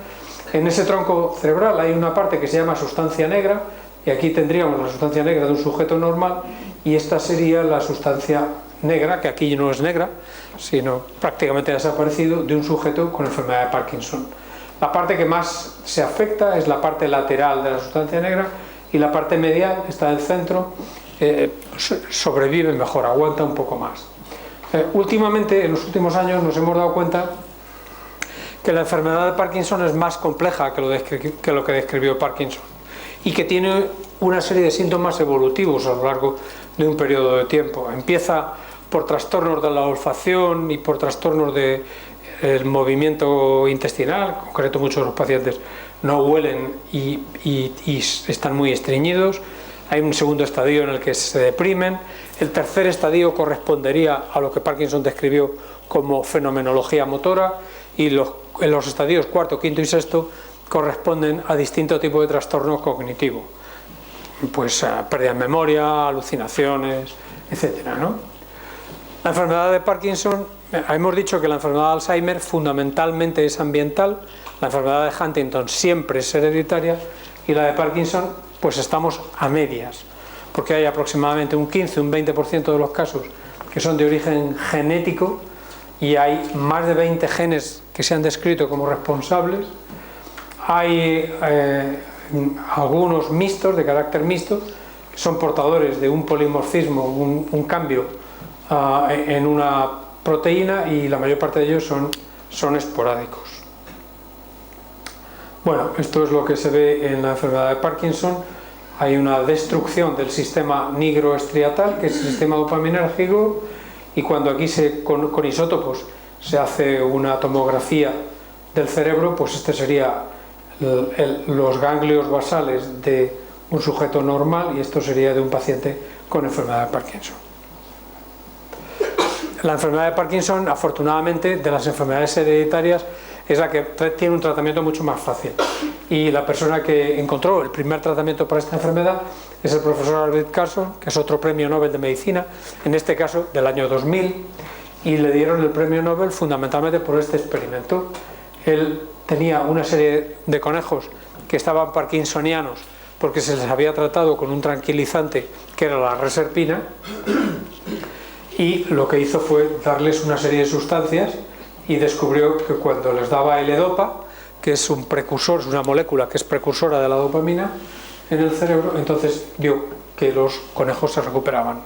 Speaker 2: En ese tronco cerebral hay una parte que se llama sustancia negra, y aquí tendríamos la sustancia negra de un sujeto normal, y esta sería la sustancia negra, que aquí no es negra, sino prácticamente desaparecido, de un sujeto con enfermedad de Parkinson. La parte que más se afecta es la parte lateral de la sustancia negra, y la parte medial, está del centro, sobrevive mejor, aguanta un poco más. Últimamente, en los últimos años, nos hemos dado cuenta que la enfermedad de Parkinson es más compleja que lo que describió Parkinson, y que tiene una serie de síntomas evolutivos a lo largo de un periodo de tiempo. Empieza por trastornos de la olfacción y por trastornos del movimiento intestinal. En concreto, muchos de los pacientes no huelen y están muy estreñidos. Hay un segundo estadio en el que se deprimen. El tercer estadio correspondería a lo que Parkinson describió como fenomenología motora, y en los estadios cuarto, quinto y sexto corresponden a distintos tipos de trastornos cognitivos, pues pérdida de memoria, alucinaciones, etcétera, ¿no? La enfermedad de Parkinson, hemos dicho que la enfermedad de Alzheimer fundamentalmente es ambiental, la enfermedad de Huntington siempre es hereditaria, y la de Parkinson pues estamos a medias, porque hay aproximadamente un 15, un 20% de los casos que son de origen genético, y hay más de 20 genes que se han descrito como responsables. Hay algunos mixtos, de carácter mixto, que son portadores de un polimorfismo, un cambio en una proteína, y la mayor parte de ellos son esporádicos. Bueno, esto es lo que se ve en la enfermedad de Parkinson. Hay una destrucción del sistema nigroestriatal, que es el sistema dopaminérgico, y cuando aquí con isótopos se hace una tomografía del cerebro, pues este sería los ganglios basales de un sujeto normal, y esto sería de un paciente con enfermedad de Parkinson. La enfermedad de Parkinson, afortunadamente, de las enfermedades hereditarias, es la que tiene un tratamiento mucho más fácil, y la persona que encontró el primer tratamiento para esta enfermedad es el profesor Arvid Carlsson, que es otro premio Nobel de Medicina, en este caso del año 2000, y le dieron el premio Nobel fundamentalmente por este experimento. Él tenía una serie de conejos que estaban parkinsonianos porque se les había tratado con un tranquilizante que era la reserpina, y lo que hizo fue darles una serie de sustancias, y descubrió que cuando les daba L-Dopa, que es un precursor, es una molécula que es precursora de la dopamina en el cerebro, entonces vio que los conejos se recuperaban.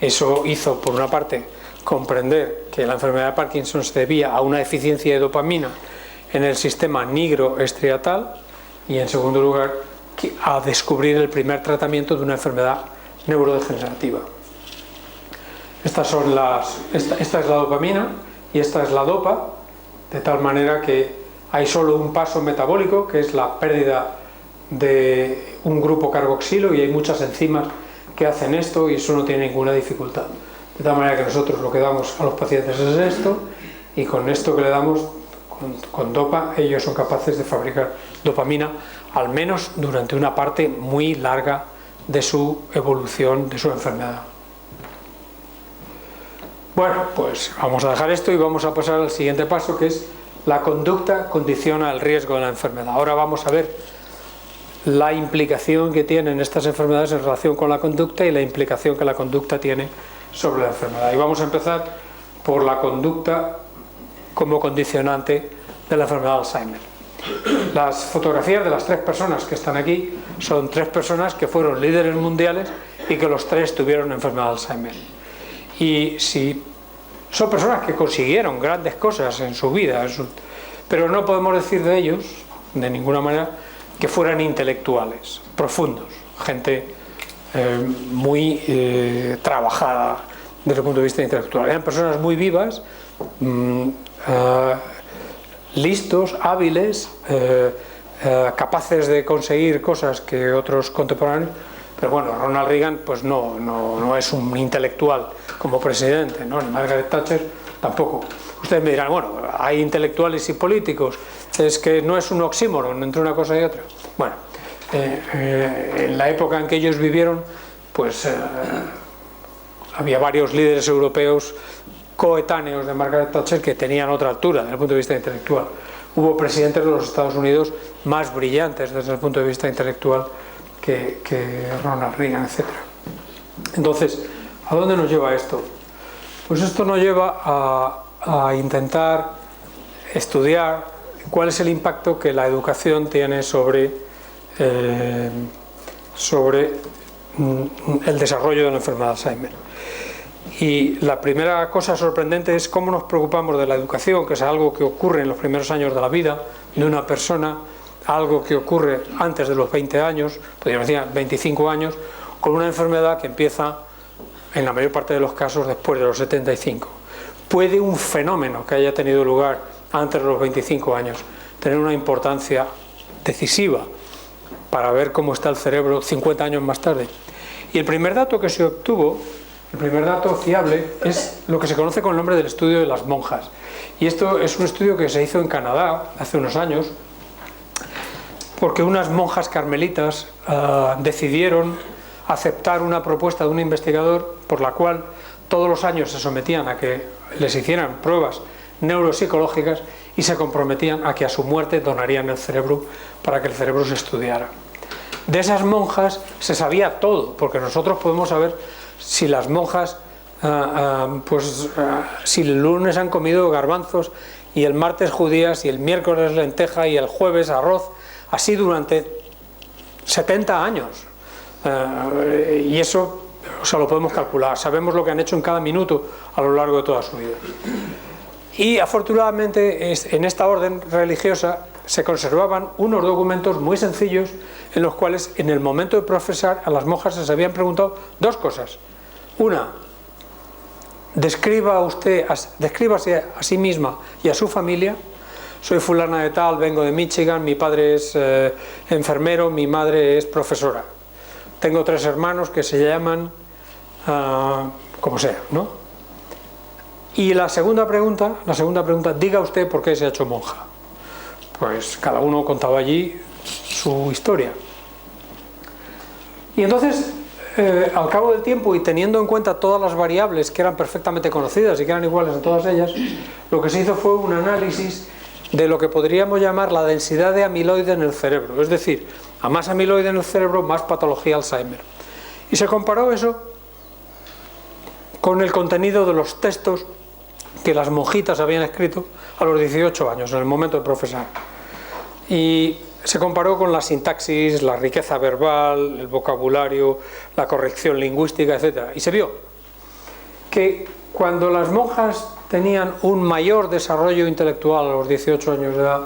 Speaker 2: Eso hizo, por una parte, comprender que la enfermedad de Parkinson se debía a una deficiencia de dopamina en el sistema nigroestriatal, y en segundo lugar a descubrir el primer tratamiento de una enfermedad neurodegenerativa. Esta es la dopamina y esta es la dopa, de tal manera que hay solo un paso metabólico, que es la pérdida de un grupo carboxilo, y hay muchas enzimas que hacen esto, y eso no tiene ninguna dificultad. De tal manera que nosotros lo que damos a los pacientes es esto, y con esto que le damos, con dopa, ellos son capaces de fabricar dopamina, al menos durante una parte muy larga de su evolución, de su enfermedad. Bueno, pues vamos a dejar esto y vamos a pasar al siguiente paso, que es la conducta condiciona el riesgo de la enfermedad. Ahora vamos a ver la implicación que tienen estas enfermedades en relación con la conducta, y la implicación que la conducta tiene sobre la enfermedad. Y vamos a empezar por la conducta como condicionante de la enfermedad de Alzheimer. Las fotografías de las 3 personas que están aquí son 3 personas que fueron líderes mundiales y que los 3 tuvieron enfermedad de Alzheimer. Y si son personas que consiguieron grandes cosas en su vida, pero no podemos decir de ellos, de ninguna manera, que fueran intelectuales, profundos, gente muy trabajada desde el punto de vista intelectual. Eran personas muy vivas, listos, hábiles, capaces de conseguir cosas que otros contemporáneos. Pero bueno, Ronald Reagan pues no es un intelectual como presidente, ¿no? Ni Margaret Thatcher tampoco. Ustedes me dirán, bueno, hay intelectuales y políticos, es que no es un oxímoron entre una cosa y otra. Bueno, en la época en que ellos vivieron, pues había varios líderes europeos coetáneos de Margaret Thatcher que tenían otra altura desde el punto de vista intelectual. Hubo presidentes de los Estados Unidos más brillantes desde el punto de vista intelectual que Ronald Reagan, etc. Entonces, ¿a dónde nos lleva esto? Pues esto nos lleva a intentar estudiar cuál es el impacto que la educación tiene sobre el desarrollo de la enfermedad de Alzheimer. Y la primera cosa sorprendente es cómo nos preocupamos de la educación, que es algo que ocurre en los primeros años de la vida de una persona, algo que ocurre antes de los 20 años, podríamos decir 25 años, con una enfermedad que empieza, en la mayor parte de los casos, después de los 75. ¿Puede un fenómeno que haya tenido lugar antes de los 25 años tener una importancia decisiva para ver cómo está el cerebro 50 años más tarde? Y el primer dato que se obtuvo, el primer dato fiable, es lo que se conoce con el nombre del estudio de las monjas. Y esto es un estudio que se hizo en Canadá hace unos años, porque unas monjas carmelitas decidieron aceptar una propuesta de un investigador por la cual todos los años se sometían a que les hicieran pruebas neuropsicológicas y se comprometían a que a su muerte donarían el cerebro para que el cerebro se estudiara. De esas monjas se sabía todo, porque nosotros podemos saber si las monjas si el lunes han comido garbanzos y el martes judías y el miércoles lenteja y el jueves arroz, así durante 70 años. Y eso, o sea, lo podemos calcular, sabemos lo que han hecho en cada minuto a lo largo de toda su vida. Y afortunadamente en esta orden religiosa se conservaban unos documentos muy sencillos en los cuales en el momento de profesar a las monjas se les habían preguntado dos cosas. Una, descríbase a sí misma y a su familia. Soy fulana de tal, vengo de Michigan, mi padre es enfermero, mi madre es profesora. Tengo 3 hermanos que se llaman como sea, ¿no? Y la segunda pregunta, diga usted por qué se ha hecho monja. Pues cada uno contaba allí su historia. Y entonces, al cabo del tiempo y teniendo en cuenta todas las variables que eran perfectamente conocidas y que eran iguales en todas ellas, lo que se hizo fue un análisis de lo que podríamos llamar la densidad de amiloide en el cerebro. Es decir, a más amiloide en el cerebro, más patología Alzheimer. Y se comparó eso con el contenido de los textos que las monjitas habían escrito a los 18 años, en el momento de profesar. Y se comparó con la sintaxis, la riqueza verbal, el vocabulario, la corrección lingüística, etc. Y se vio que cuando las monjas tenían un mayor desarrollo intelectual a los 18 años de edad,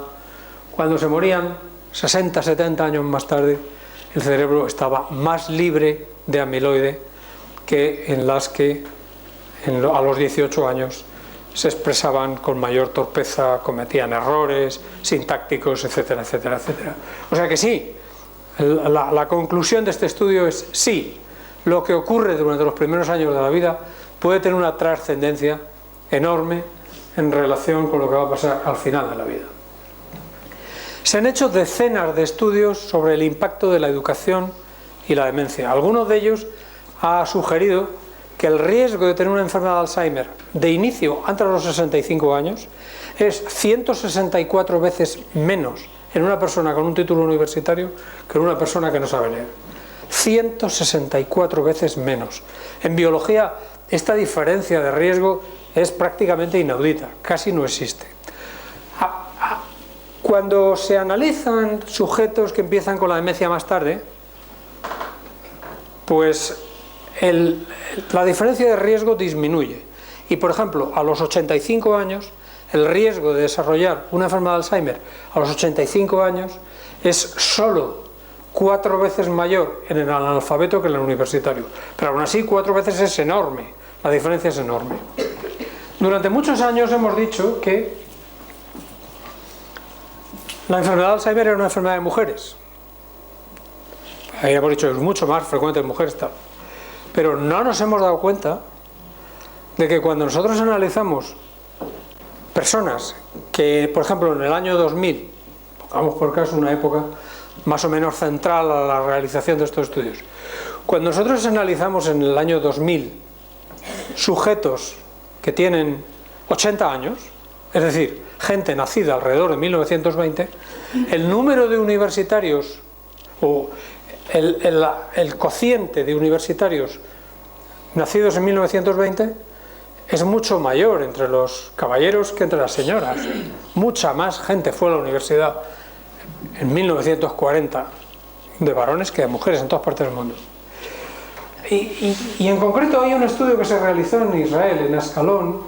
Speaker 2: cuando se morían 60, 70 años más tarde, el cerebro estaba más libre de amiloide que en las que a los 18 años se expresaban con mayor torpeza, cometían errores sintácticos, etcétera, etcétera, etcétera. O sea que sí, la conclusión de este estudio es sí, lo que ocurre durante los primeros años de la vida puede tener una trascendencia enorme en relación con lo que va a pasar al final de la vida. Se han hecho decenas de estudios sobre el impacto de la educación y la demencia. Algunos de ellos ha sugerido que el riesgo de tener una enfermedad de Alzheimer de inicio antes de los 65 años es 164 veces menos en una persona con un título universitario que en una persona que no sabe leer. 164 veces menos. En biología esta diferencia de riesgo es prácticamente inaudita, casi no existe. Cuando se analizan sujetos que empiezan con la demencia más tarde, pues la diferencia de riesgo disminuye. Y por ejemplo, a los 85 años, el riesgo de desarrollar una enfermedad de Alzheimer a los 85 años es solo 4 veces mayor en el analfabeto que en el universitario. Pero aún así 4 veces es enorme, la diferencia es enorme. Durante muchos años hemos dicho que la enfermedad de Alzheimer era una enfermedad de mujeres. Ahí hemos dicho que es mucho más frecuente en mujeres, tal. Pero no nos hemos dado cuenta de que cuando nosotros analizamos personas que, por ejemplo, en el año 2000, pongamos por caso una época más o menos central a la realización de estos estudios, cuando nosotros analizamos en el año 2000 sujetos que tienen 80 años, es decir, gente nacida alrededor de 1920, el número de universitarios o el cociente de universitarios nacidos en 1920 es mucho mayor entre los caballeros que entre las señoras. Mucha más gente fue a la universidad en 1940 de varones que de mujeres en todas partes del mundo. Y en concreto hay un estudio que se realizó en Israel, en Ascalón,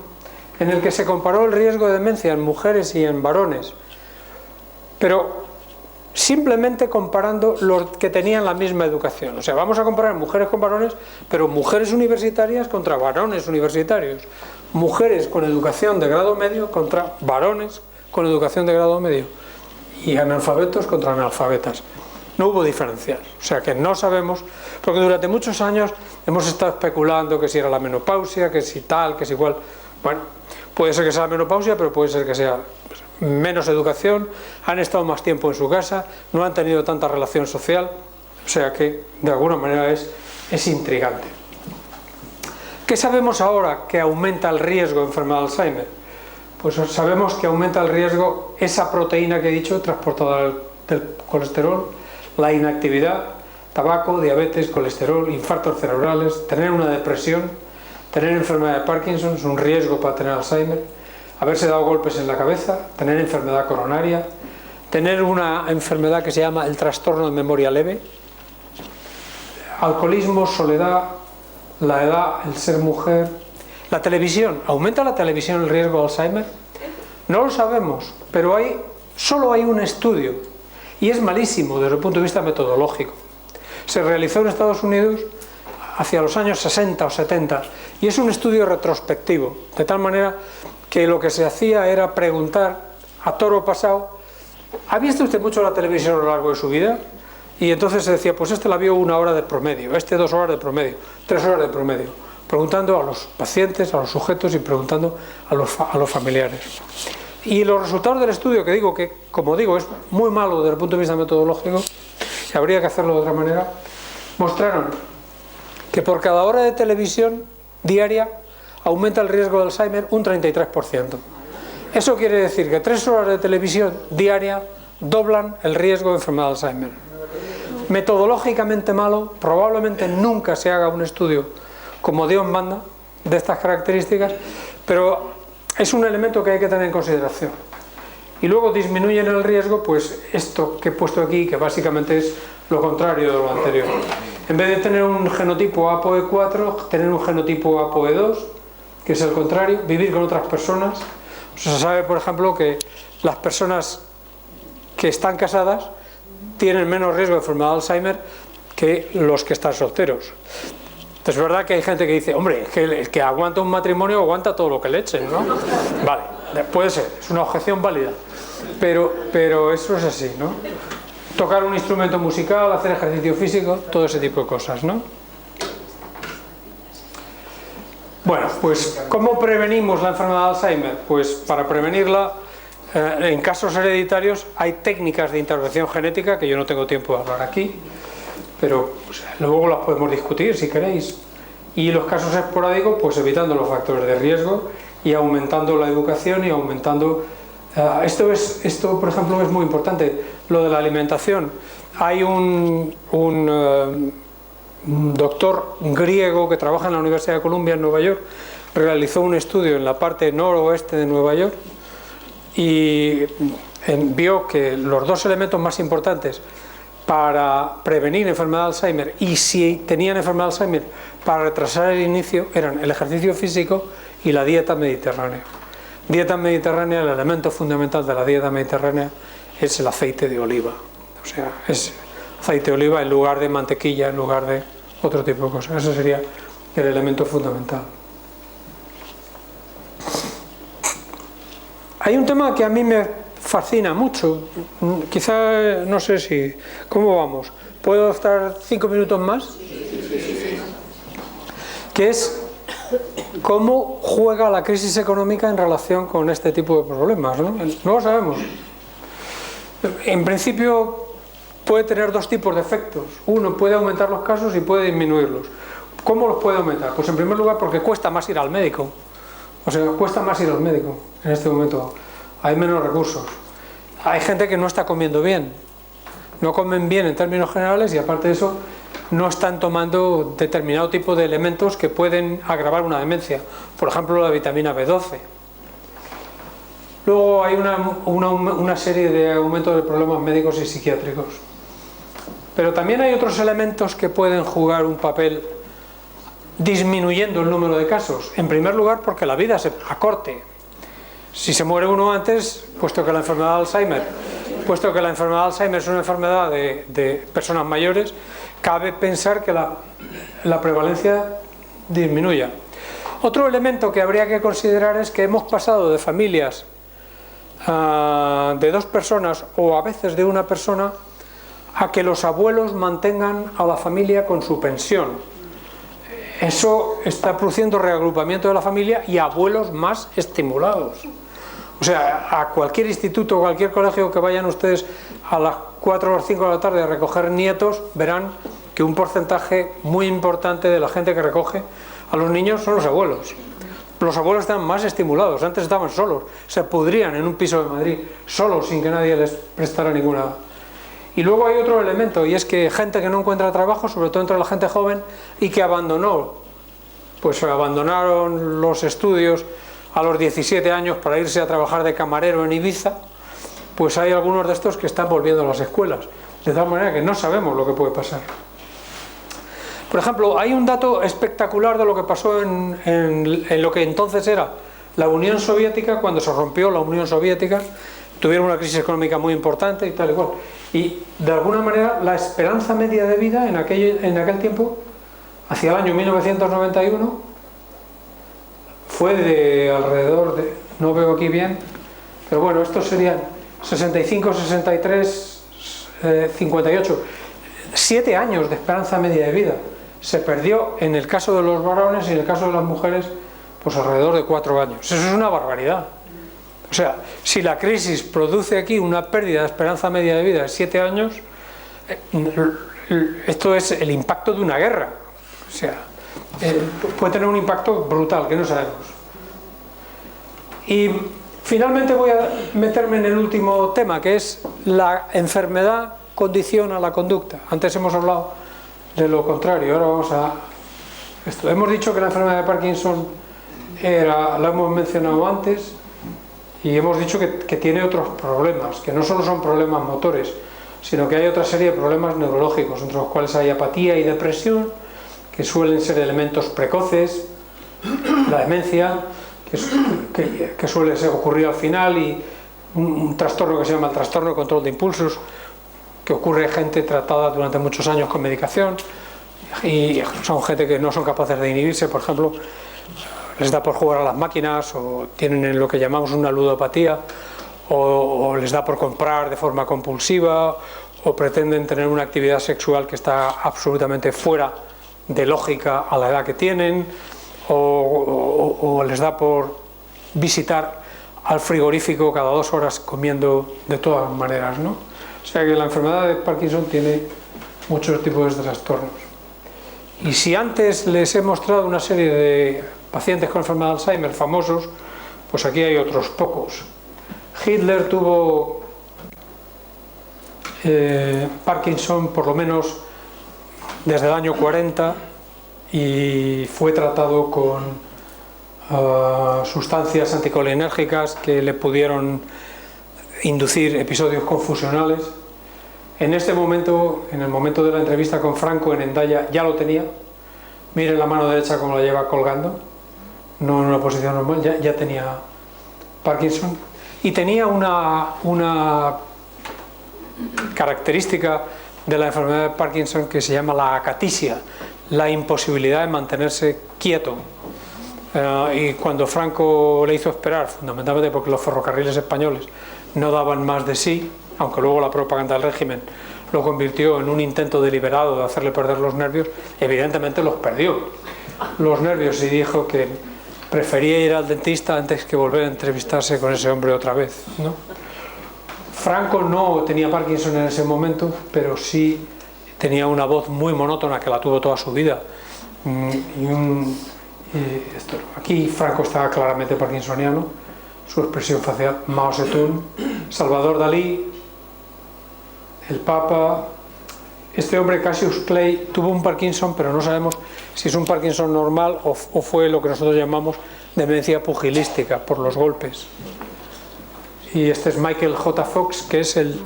Speaker 2: en el que se comparó el riesgo de demencia en mujeres y en varones, pero simplemente comparando los que tenían la misma educación. O sea, vamos a comparar mujeres con varones, pero mujeres universitarias contra varones universitarios, mujeres con educación de grado medio contra varones con educación de grado medio, y analfabetos contra analfabetas. No hubo diferencias, o sea que no sabemos, porque durante muchos años hemos estado especulando que si era la menopausia, que si tal, que si igual. Bueno, puede ser que sea la menopausia, pero puede ser que sea menos educación, han estado más tiempo en su casa, no han tenido tanta relación social, o sea que de alguna manera es intrigante. ¿Qué sabemos ahora que aumenta el riesgo de enfermedad de Alzheimer? Pues sabemos que aumenta el riesgo esa proteína que he dicho, transportadora del colesterol, la inactividad, tabaco, diabetes, colesterol, infartos cerebrales, tener una depresión, tener enfermedad de Parkinson es un riesgo para tener Alzheimer, haberse dado golpes en la cabeza, tener enfermedad coronaria, tener una enfermedad que se llama el trastorno de memoria leve, alcoholismo, soledad, la edad, el ser mujer, la televisión. ¿Aumenta la televisión el riesgo de Alzheimer? No lo sabemos, pero solo hay un estudio, y es malísimo desde el punto de vista metodológico. Se realizó en Estados Unidos hacia los años 60 o 70, y es un estudio retrospectivo, de tal manera que lo que se hacía era preguntar a toro pasado: ¿ha visto usted mucho la televisión a lo largo de su vida? Y entonces se decía, pues este la vio 1 hora de promedio, este 2 horas de promedio, 3 horas de promedio, preguntando a los pacientes, a los sujetos y preguntando a los familiares. Y los resultados del estudio, que digo que, como digo, es muy malo desde el punto de vista metodológico, y habría que hacerlo de otra manera, mostraron que por cada hora de televisión diaria aumenta el riesgo de Alzheimer un 33%. Eso quiere decir que 3 horas de televisión diaria doblan el riesgo de enfermedad de Alzheimer. Metodológicamente malo, probablemente nunca se haga un estudio como Dios manda, de estas características, pero es un elemento que hay que tener en consideración. Y luego disminuyen el riesgo, pues esto que he puesto aquí, que básicamente es lo contrario de lo anterior. En vez de tener un genotipo ApoE4, tener un genotipo ApoE2, que es el contrario, vivir con otras personas. Se sabe, por ejemplo, que las personas que están casadas tienen menos riesgo de enfermedad de Alzheimer que los que están solteros. Es verdad que hay gente que dice, hombre, es que el que aguanta un matrimonio aguanta todo lo que le echen, ¿no? Vale, puede ser, es una objeción válida, pero eso es así, ¿no? Tocar un instrumento musical, hacer ejercicio físico, todo ese tipo de cosas, ¿no? Bueno, pues ¿cómo prevenimos la enfermedad de Alzheimer? Pues para prevenirla, en casos hereditarios hay técnicas de intervención genética que yo no tengo tiempo de hablar aquí, pero pues, luego las podemos discutir si queréis. Y los casos esporádicos, pues evitando los factores de riesgo y aumentando la educación y aumentando... Esto, por ejemplo, es muy importante, lo de la alimentación. Hay un doctor griego que trabaja en la Universidad de Columbia en Nueva York, realizó un estudio en la parte noroeste de Nueva York y vio que los 2 elementos más importantes para prevenir enfermedad de Alzheimer, y si tenían enfermedad de Alzheimer, para retrasar el inicio, eran el ejercicio físico y la dieta mediterránea. Dieta mediterránea, el elemento fundamental de la dieta mediterránea es el aceite de oliva. O sea, es aceite de oliva en lugar de mantequilla, en lugar de otro tipo de cosas. Ese sería el elemento fundamental. Hay un tema que a mí me fascina mucho, quizá, no sé si... ¿Cómo vamos? ¿Puedo estar 5 minutos más? Que es cómo juega la crisis económica en relación con este tipo de problemas, ¿no? No lo sabemos. En principio puede tener 2 tipos de efectos. Uno, puede aumentar los casos y puede disminuirlos. ¿Cómo los puede aumentar? Pues en primer lugar porque cuesta más ir al médico. O sea, cuesta más ir al médico en este momento. Hay menos recursos. Hay gente que no está comiendo bien. No comen bien en términos generales y aparte de eso no están tomando determinado tipo de elementos que pueden agravar una demencia. Por ejemplo, la vitamina B12. Luego hay una serie de aumentos de problemas médicos y psiquiátricos. Pero también hay otros elementos que pueden jugar un papel disminuyendo el número de casos. En primer lugar, porque la vida se acorte. Si se muere uno antes, puesto que la enfermedad de Alzheimer es una enfermedad de personas mayores, cabe pensar que la prevalencia disminuya. Otro elemento que habría que considerar es que hemos pasado de familias de 2 personas o a veces de 1 persona a que los abuelos mantengan a la familia con su pensión. Eso está produciendo reagrupamiento de la familia y abuelos más estimulados. O sea, a cualquier instituto o cualquier colegio que vayan ustedes a las 4 o 5 de la tarde a recoger nietos, verán que un porcentaje muy importante de la gente que recoge a los niños son los abuelos. Los abuelos están más estimulados, antes estaban solos, se pudrían en un piso de Madrid, solos, sin que nadie les prestara ninguna. Y luego hay otro elemento, y es que gente que no encuentra trabajo, sobre todo entre la gente joven, y que abandonaron los estudios a los 17 años para irse a trabajar de camarero en Ibiza, pues hay algunos de estos que están volviendo a las escuelas, de tal manera que no sabemos lo que puede pasar. Por ejemplo, hay un dato espectacular de lo que pasó en lo que entonces era la Unión Soviética. Cuando se rompió la Unión Soviética, tuvieron una crisis económica muy importante y tal y cual. Y de alguna manera la esperanza media de vida en aquel tiempo, hacia el año 1991, fue de alrededor de, no veo aquí bien, pero bueno, estos serían 65, 63, 58, 7 años de esperanza media de vida. Se perdió en el caso de los varones y en el caso de las mujeres, pues alrededor de 4 años. Eso es una barbaridad. O sea, si la crisis produce aquí una pérdida de esperanza media de vida de 7 años, esto es el impacto de una guerra. O sea, puede tener un impacto brutal que no sabemos. Y finalmente voy a meterme en el último tema, que es la enfermedad condiciona la conducta. Antes hemos hablado de lo contrario, ahora vamos a esto. Hemos dicho que la enfermedad de Parkinson la hemos mencionado antes, y hemos dicho que tiene otros problemas, que no solo son problemas motores, sino que hay otra serie de problemas neurológicos, entre los cuales hay apatía y depresión, que suelen ser elementos precoces, la demencia, que suele ocurrir al final, y un trastorno que se llama el trastorno de control de impulsos, que ocurre en gente tratada durante muchos años con medicación, y son gente que no son capaces de inhibirse, por ejemplo, les da por jugar a las máquinas, o tienen lo que llamamos una ludopatía, o les da por comprar de forma compulsiva, o pretenden tener una actividad sexual que está absolutamente fuera de lógica a la edad que tienen, o les da por visitar al frigorífico cada 2 horas comiendo de todas maneras, ¿no? O sea que la enfermedad de Parkinson tiene muchos tipos de trastornos. Y si antes les he mostrado una serie de pacientes con enfermedad de Alzheimer famosos, pues aquí hay otros pocos. Hitler tuvo Parkinson por lo menos desde el año 40 y fue tratado con sustancias anticolinérgicas que le pudieron inducir episodios confusionales. En este momento, en el momento de la entrevista con Franco en Hendaya, ya lo tenía. Miren la mano derecha como la lleva colgando, no en una posición normal, ya tenía Parkinson. Y tenía una característica de la enfermedad de Parkinson que se llama la acatisia, la imposibilidad de mantenerse quieto. Y cuando Franco le hizo esperar, fundamentalmente porque los ferrocarriles españoles no daban más de sí, aunque luego la propaganda del régimen lo convirtió en un intento deliberado de hacerle perder los nervios, evidentemente los perdió los nervios y dijo que prefería ir al dentista antes que volver a entrevistarse con ese hombre otra vez, ¿no? Franco no tenía Parkinson en ese momento, pero sí tenía una voz muy monótona que la tuvo toda su vida, Aquí Franco está claramente parkinsoniano, su expresión facial, Mao Zedong, Salvador Dalí, el Papa. Este hombre, Cassius Clay, tuvo un Parkinson, pero no sabemos si es un Parkinson normal o fue lo que nosotros llamamos demencia pugilística por los golpes. Y este es Michael J. Fox, que es el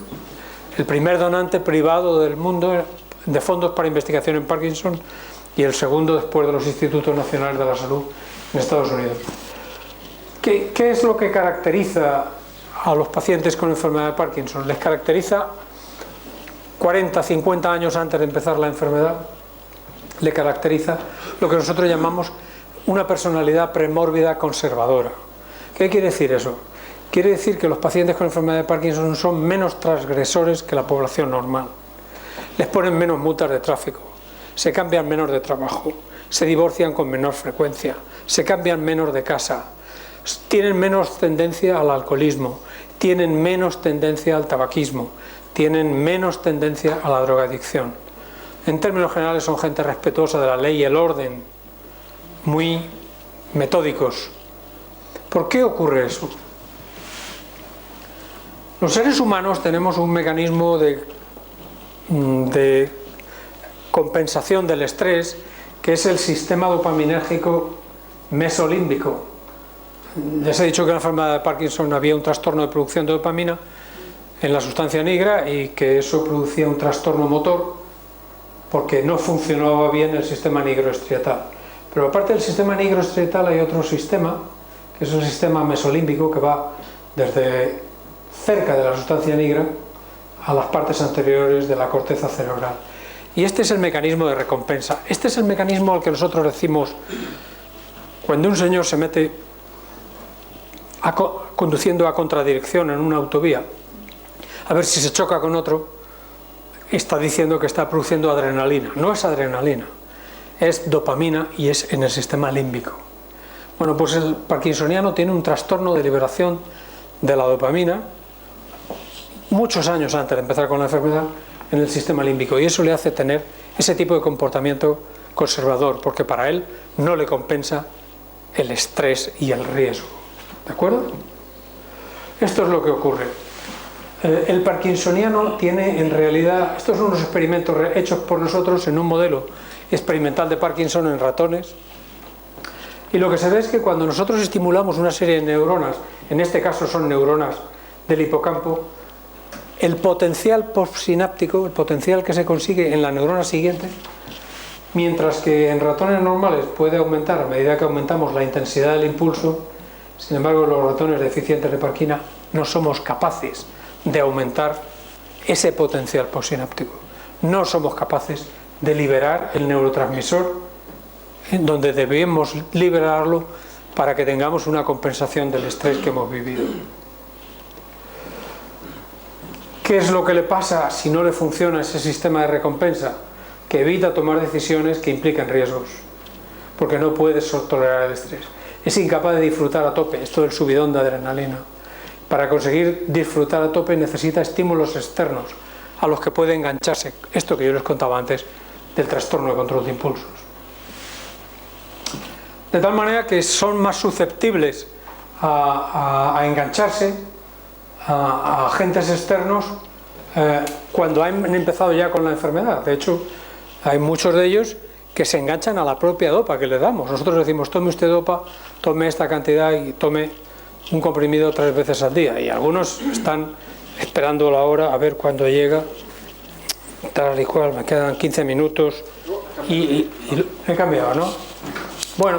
Speaker 2: primer donante privado del mundo de fondos para investigación en Parkinson y el segundo después de los Institutos Nacionales de la Salud en Estados Unidos. ¿Qué es lo que caracteriza a los pacientes con enfermedad de Parkinson? Les caracteriza 40, 50 años antes de empezar la enfermedad, le caracteriza lo que nosotros llamamos una personalidad premórbida conservadora. ¿Qué quiere decir eso? Quiere decir que los pacientes con enfermedad de Parkinson son menos transgresores que la población normal. Les ponen menos multas de tráfico, se cambian menos de trabajo, se divorcian con menor frecuencia, se cambian menos de casa, tienen menos tendencia al alcoholismo, tienen menos tendencia al tabaquismo, tienen menos tendencia a la drogadicción. En términos generales son gente respetuosa de la ley y el orden, muy metódicos. ¿Por qué ocurre eso? Los seres humanos tenemos un mecanismo de compensación del estrés, que es el sistema dopaminérgico mesolímbico. Les he dicho que en la enfermedad de Parkinson había un trastorno de producción de dopamina en la sustancia negra y que eso producía un trastorno motor porque no funcionaba bien el sistema nigroestriatal. Pero aparte del sistema nigroestriatal hay otro sistema, que es el sistema mesolímbico, que va desde cerca de la sustancia negra a las partes anteriores de la corteza cerebral. Y este es el mecanismo de recompensa. Este es el mecanismo al que nosotros decimos cuando un señor se mete conduciendo a contradirección en una autovía, a ver si se choca con otro, está diciendo que está produciendo adrenalina. No es adrenalina, es dopamina y es en el sistema límbico. Bueno, pues el parkinsoniano tiene un trastorno de liberación de la dopamina muchos años antes de empezar con la enfermedad en el sistema límbico, y eso le hace tener ese tipo de comportamiento conservador, porque para él no le compensa el estrés y el riesgo. ¿De acuerdo? Esto es lo que ocurre. El parkinsoniano tiene en realidad, estos son unos experimentos hechos por nosotros en un modelo experimental de Parkinson en ratones, y lo que se ve es que cuando nosotros estimulamos una serie de neuronas, en este caso son neuronas del hipocampo, el potencial postsináptico, el potencial que se consigue en la neurona siguiente, mientras que en ratones normales puede aumentar a medida que aumentamos la intensidad del impulso, sin embargo los ratones deficientes de Parkinson no somos capaces de aumentar ese potencial postsináptico. No somos capaces de liberar el neurotransmisor en donde debemos liberarlo para que tengamos una compensación del estrés que hemos vivido. ¿Qué es lo que le pasa si no le funciona ese sistema de recompensa? Que evita tomar decisiones que impliquen riesgos, porque no puede tolerar el estrés. Es incapaz de disfrutar a tope, esto del subidón de adrenalina. Para conseguir disfrutar a tope necesita estímulos externos a los que puede engancharse, esto que yo les contaba antes del trastorno de control de impulsos. De tal manera que son más susceptibles a engancharse a agentes externos cuando han empezado ya con la enfermedad. De hecho, hay muchos de ellos que se enganchan a la propia dopa que le damos. Nosotros decimos, tome usted dopa, tome esta cantidad y tome un comprimido 3 veces al día, y algunos están esperando la hora a ver cuándo llega, tal y cual, me quedan 15 minutos y he cambiado, ¿no? Bueno,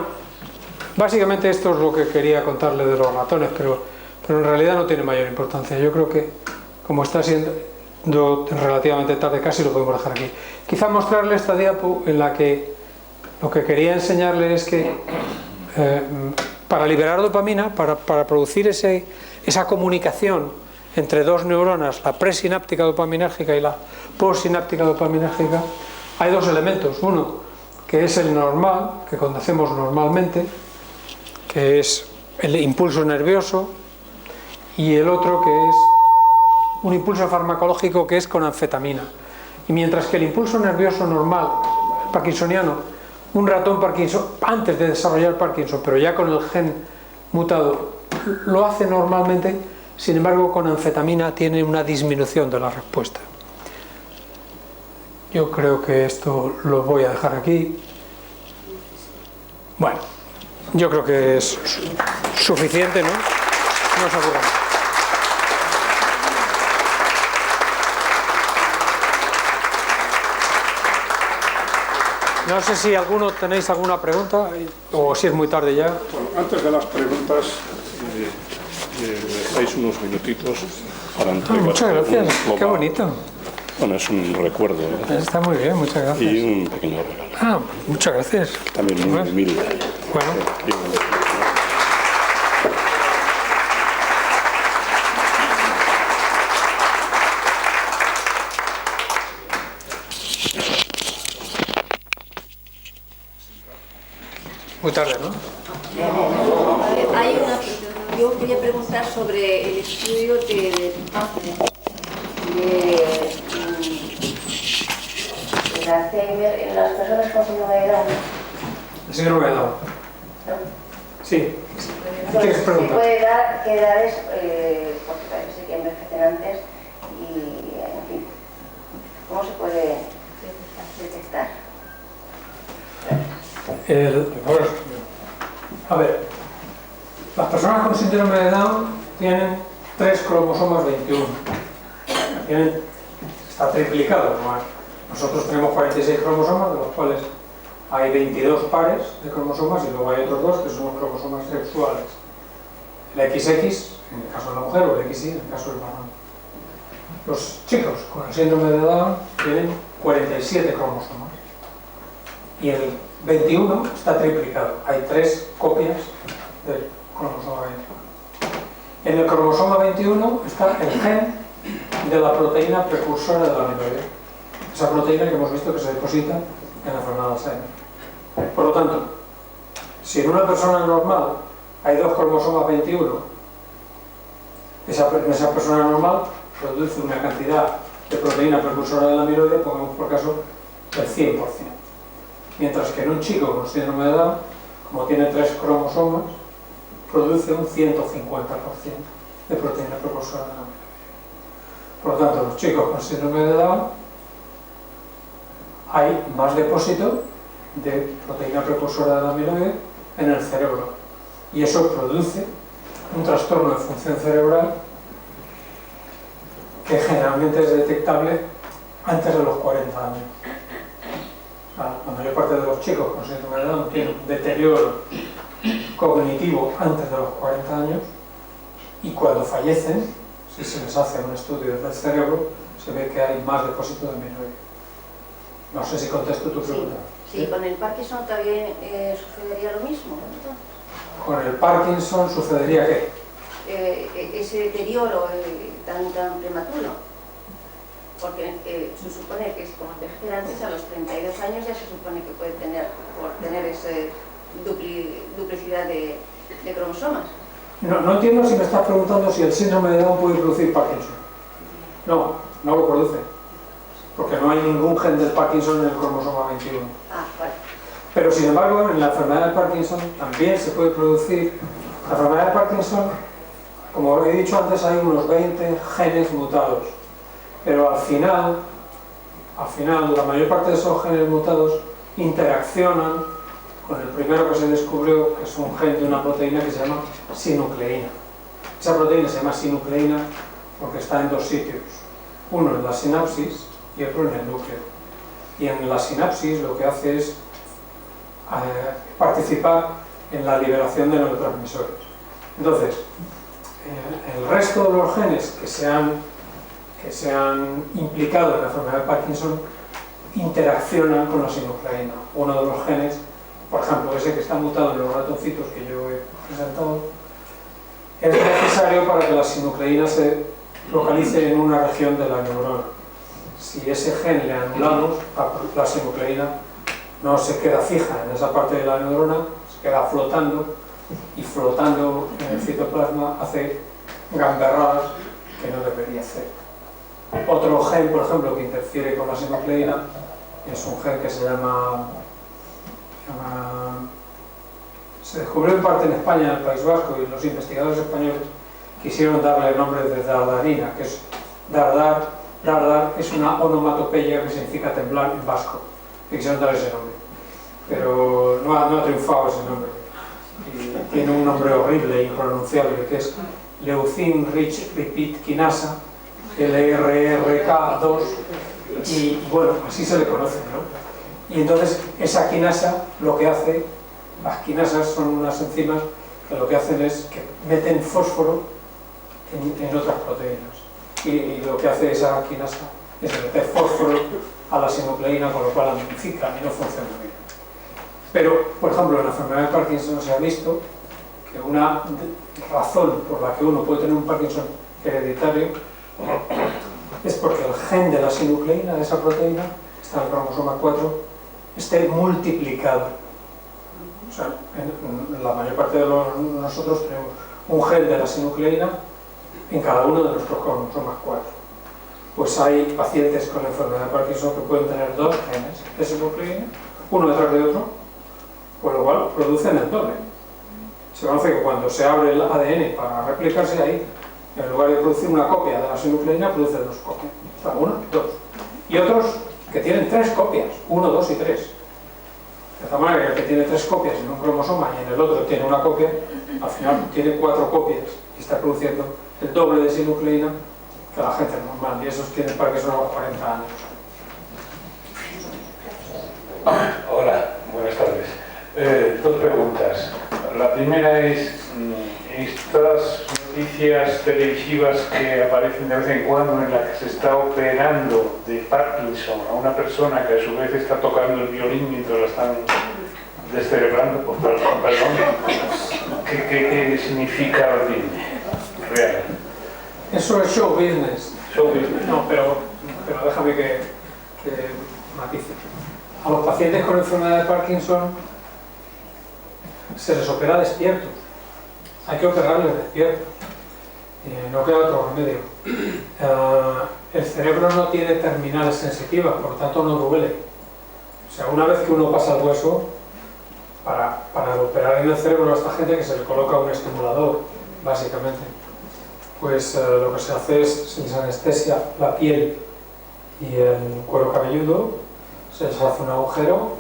Speaker 2: básicamente esto es lo que quería contarle de los ratones, pero en realidad no tiene mayor importancia. Yo creo que como está siendo relativamente tarde, casi lo podemos dejar aquí. Quizá mostrarle esta diapo en la que lo que quería enseñarle es que para liberar dopamina, para producir esa comunicación entre dos neuronas, la presináptica dopaminérgica y la postsináptica dopaminérgica, hay dos elementos. Uno, que es el normal, que conocemos normalmente, que es el impulso nervioso, y el otro que es un impulso farmacológico que es con anfetamina. Y mientras que el impulso nervioso normal, el parkinsoniano, un ratón Parkinson, antes de desarrollar Parkinson, pero ya con el gen mutado, lo hace normalmente. Sin embargo, con anfetamina tiene una disminución de la respuesta. Yo creo que esto lo voy a dejar aquí. Bueno, yo creo que es suficiente, ¿no? No os aburran. No sé si tenéis alguna pregunta o si es muy tarde ya.
Speaker 1: Bueno, antes de las preguntas, dejáis unos minutitos para entregar.
Speaker 2: Muchas gracias, qué bonito.
Speaker 1: Bueno, es un recuerdo, ¿verdad?
Speaker 2: Está muy bien, muchas gracias.
Speaker 1: Y un pequeño regalo.
Speaker 2: Muchas gracias.
Speaker 1: También muy humilde.
Speaker 2: Bueno. Muy tarde, ¿no?
Speaker 3: Yo quería preguntar sobre el estudio del Alzheimer en las personas con síndrome de Down.
Speaker 2: El síndrome de Down.
Speaker 3: ¿No?
Speaker 2: Sí.
Speaker 3: ¿Qué puede dar? ¿Qué edades? Porque parece que envejecen antes y, en fin, ¿cómo se puede detectar?
Speaker 2: A ver, las personas con síndrome de Down tienen 3 cromosomas 21. Está triplicado, ¿no? Nosotros tenemos 46 cromosomas, de los cuales hay 22 pares de cromosomas y luego hay otros 2 que son los cromosomas sexuales. El XX, en el caso de la mujer, o el XY, en el caso del varón. Los chicos con el síndrome de Down tienen 47 cromosomas. Y el 21 está triplicado. Hay 3 copias del cromosoma 21. En el cromosoma 21 está el gen de la proteína precursora de la amiloide. Esa proteína que hemos visto que se deposita en la enfermedad de Alzheimer. Por lo tanto, si en una persona normal hay 2 cromosomas 21, esa persona normal produce una cantidad de proteína precursora de la amiloide, pongamos por caso, del 100%. Mientras que en un chico con síndrome de Down, como tiene 3 cromosomas, produce un 150% de proteína precursora de la amiloide. Por lo tanto, los chicos con síndrome de Down hay más depósito de proteína precursora de la amiloide en el cerebro. Y eso produce un trastorno de función cerebral que generalmente es detectable antes de los 40 años. La mayor parte de los chicos con síndrome de Down tienen un deterioro cognitivo antes de los 40 años y cuando fallecen, si se les hace un estudio del cerebro, se ve que hay más depósito de amiloide. No sé si contesto tu pregunta.
Speaker 3: Sí, con el Parkinson también sucedería lo mismo, ¿no?
Speaker 2: Con el Parkinson sucedería ¿qué?
Speaker 3: Ese deterioro tan prematuro. Porque se supone que, como te antes, a los 32 años ya se supone que puede tener, por tener esa duplicidad de cromosomas.
Speaker 2: No entiendo si me estás preguntando si el síndrome de Down puede producir Parkinson. No, no lo produce. Porque no hay ningún gen del Parkinson en el cromosoma 21.
Speaker 3: Vale.
Speaker 2: Pero sin embargo, en la enfermedad de Parkinson también se puede producir. La enfermedad de Parkinson, como he dicho antes, hay unos 20 genes mutados. Pero al final, la mayor parte de esos genes mutados interaccionan con el primero que se descubrió, que es un gen de una proteína que se llama sinucleína. Esa proteína se llama sinucleína porque está en 2 sitios. Uno en la sinapsis y otro en el núcleo. Y en la sinapsis lo que hace es participar en la liberación de neurotransmisores. Entonces, el resto de los genes que se han implicado en la enfermedad de Parkinson interaccionan con la sinucleína. Uno de los genes, por ejemplo, ese que está mutado en los ratoncitos que yo he presentado, es necesario para que la sinucleína se localice en una región de la neurona. Si ese gen le anulamos, la sinucleína no se queda fija en esa parte de la neurona, se queda flotando, y flotando en el citoplasma hace gamberradas que no debería hacer. Otro gen, por ejemplo, que interfiere con la sinucleína es un gen que se llama Se descubrió en parte en España, en el País Vasco, y los investigadores españoles quisieron darle el nombre de dardarina, que es dardar. Dardar es una onomatopeya que significa temblar en vasco. Y quisieron darle ese nombre. Pero no ha triunfado ese nombre. Y tiene un nombre horrible e impronunciable, que es Leucine Rich Repeat Kinasa, LRRK2, y bueno, así se le conoce, ¿no? Y entonces esa kinasa lo que hace, las kinasas son unas enzimas que lo que hacen es que meten fósforo en otras proteínas. Y lo que hace esa kinasa es meter fósforo a la sinucleína, con lo cual la modifica y no funciona bien. Pero, por ejemplo, en la enfermedad de Parkinson se ha visto que una razón por la que uno puede tener un Parkinson hereditario es porque el gen de la sinucleína, de esa proteína, está en el cromosoma 4, esté multiplicado. O sea, en la mayor parte de nosotros tenemos un gen de la sinucleína en cada uno de nuestros cromosomas 4. Pues hay pacientes con la enfermedad de Parkinson que pueden tener dos genes de sinucleína, uno detrás de otro, con lo cual producen el doble. Se conoce que cuando se abre el ADN para replicarse ahí, en lugar de producir una copia de la sinucleína, produce dos copias. O sea, una, dos. Y otros que tienen tres copias, 1, 2 y 3. De tal manera que el que tiene tres copias en un cromosoma y en el otro tiene una copia, al final tiene 4 copias y está produciendo el doble de sinucleína que la gente normal. Y esos tienen Parkinson a los 40 años.
Speaker 4: Hola, buenas tardes. Dos preguntas. La primera es, estas noticias televisivas que aparecen de vez en cuando en las que se está operando de Parkinson a una persona que a su vez está tocando el violín mientras la están descerebrando, pues, perdón, ¿qué significa real?
Speaker 2: Eso es show business.
Speaker 4: Show business.
Speaker 2: No, pero déjame que matice. A los pacientes con enfermedad de Parkinson se les opera despiertos. Hay que operarles despiertos. No queda otro remedio. El cerebro no tiene terminales sensitivas, por lo tanto no duele. O sea, una vez que uno pasa el hueso, para operar en el cerebro a esta gente que se le coloca un estimulador, básicamente, pues lo que se hace es, se les anestesia la piel y el cuero cabelludo, se les hace un agujero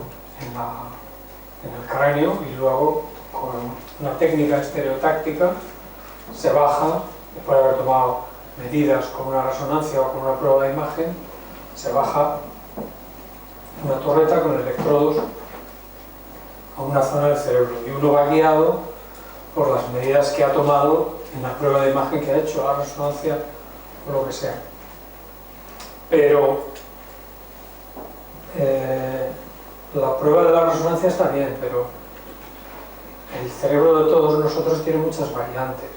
Speaker 2: en el cráneo y luego con una técnica estereotáctica se baja, después de haber tomado medidas con una resonancia o con una prueba de imagen, se baja una torreta con electrodos a una zona del cerebro y uno va guiado por las medidas que ha tomado en la prueba de imagen que ha hecho, la resonancia o lo que sea. Pero la prueba de la resonancia está bien, pero el cerebro de todos nosotros tiene muchas variantes.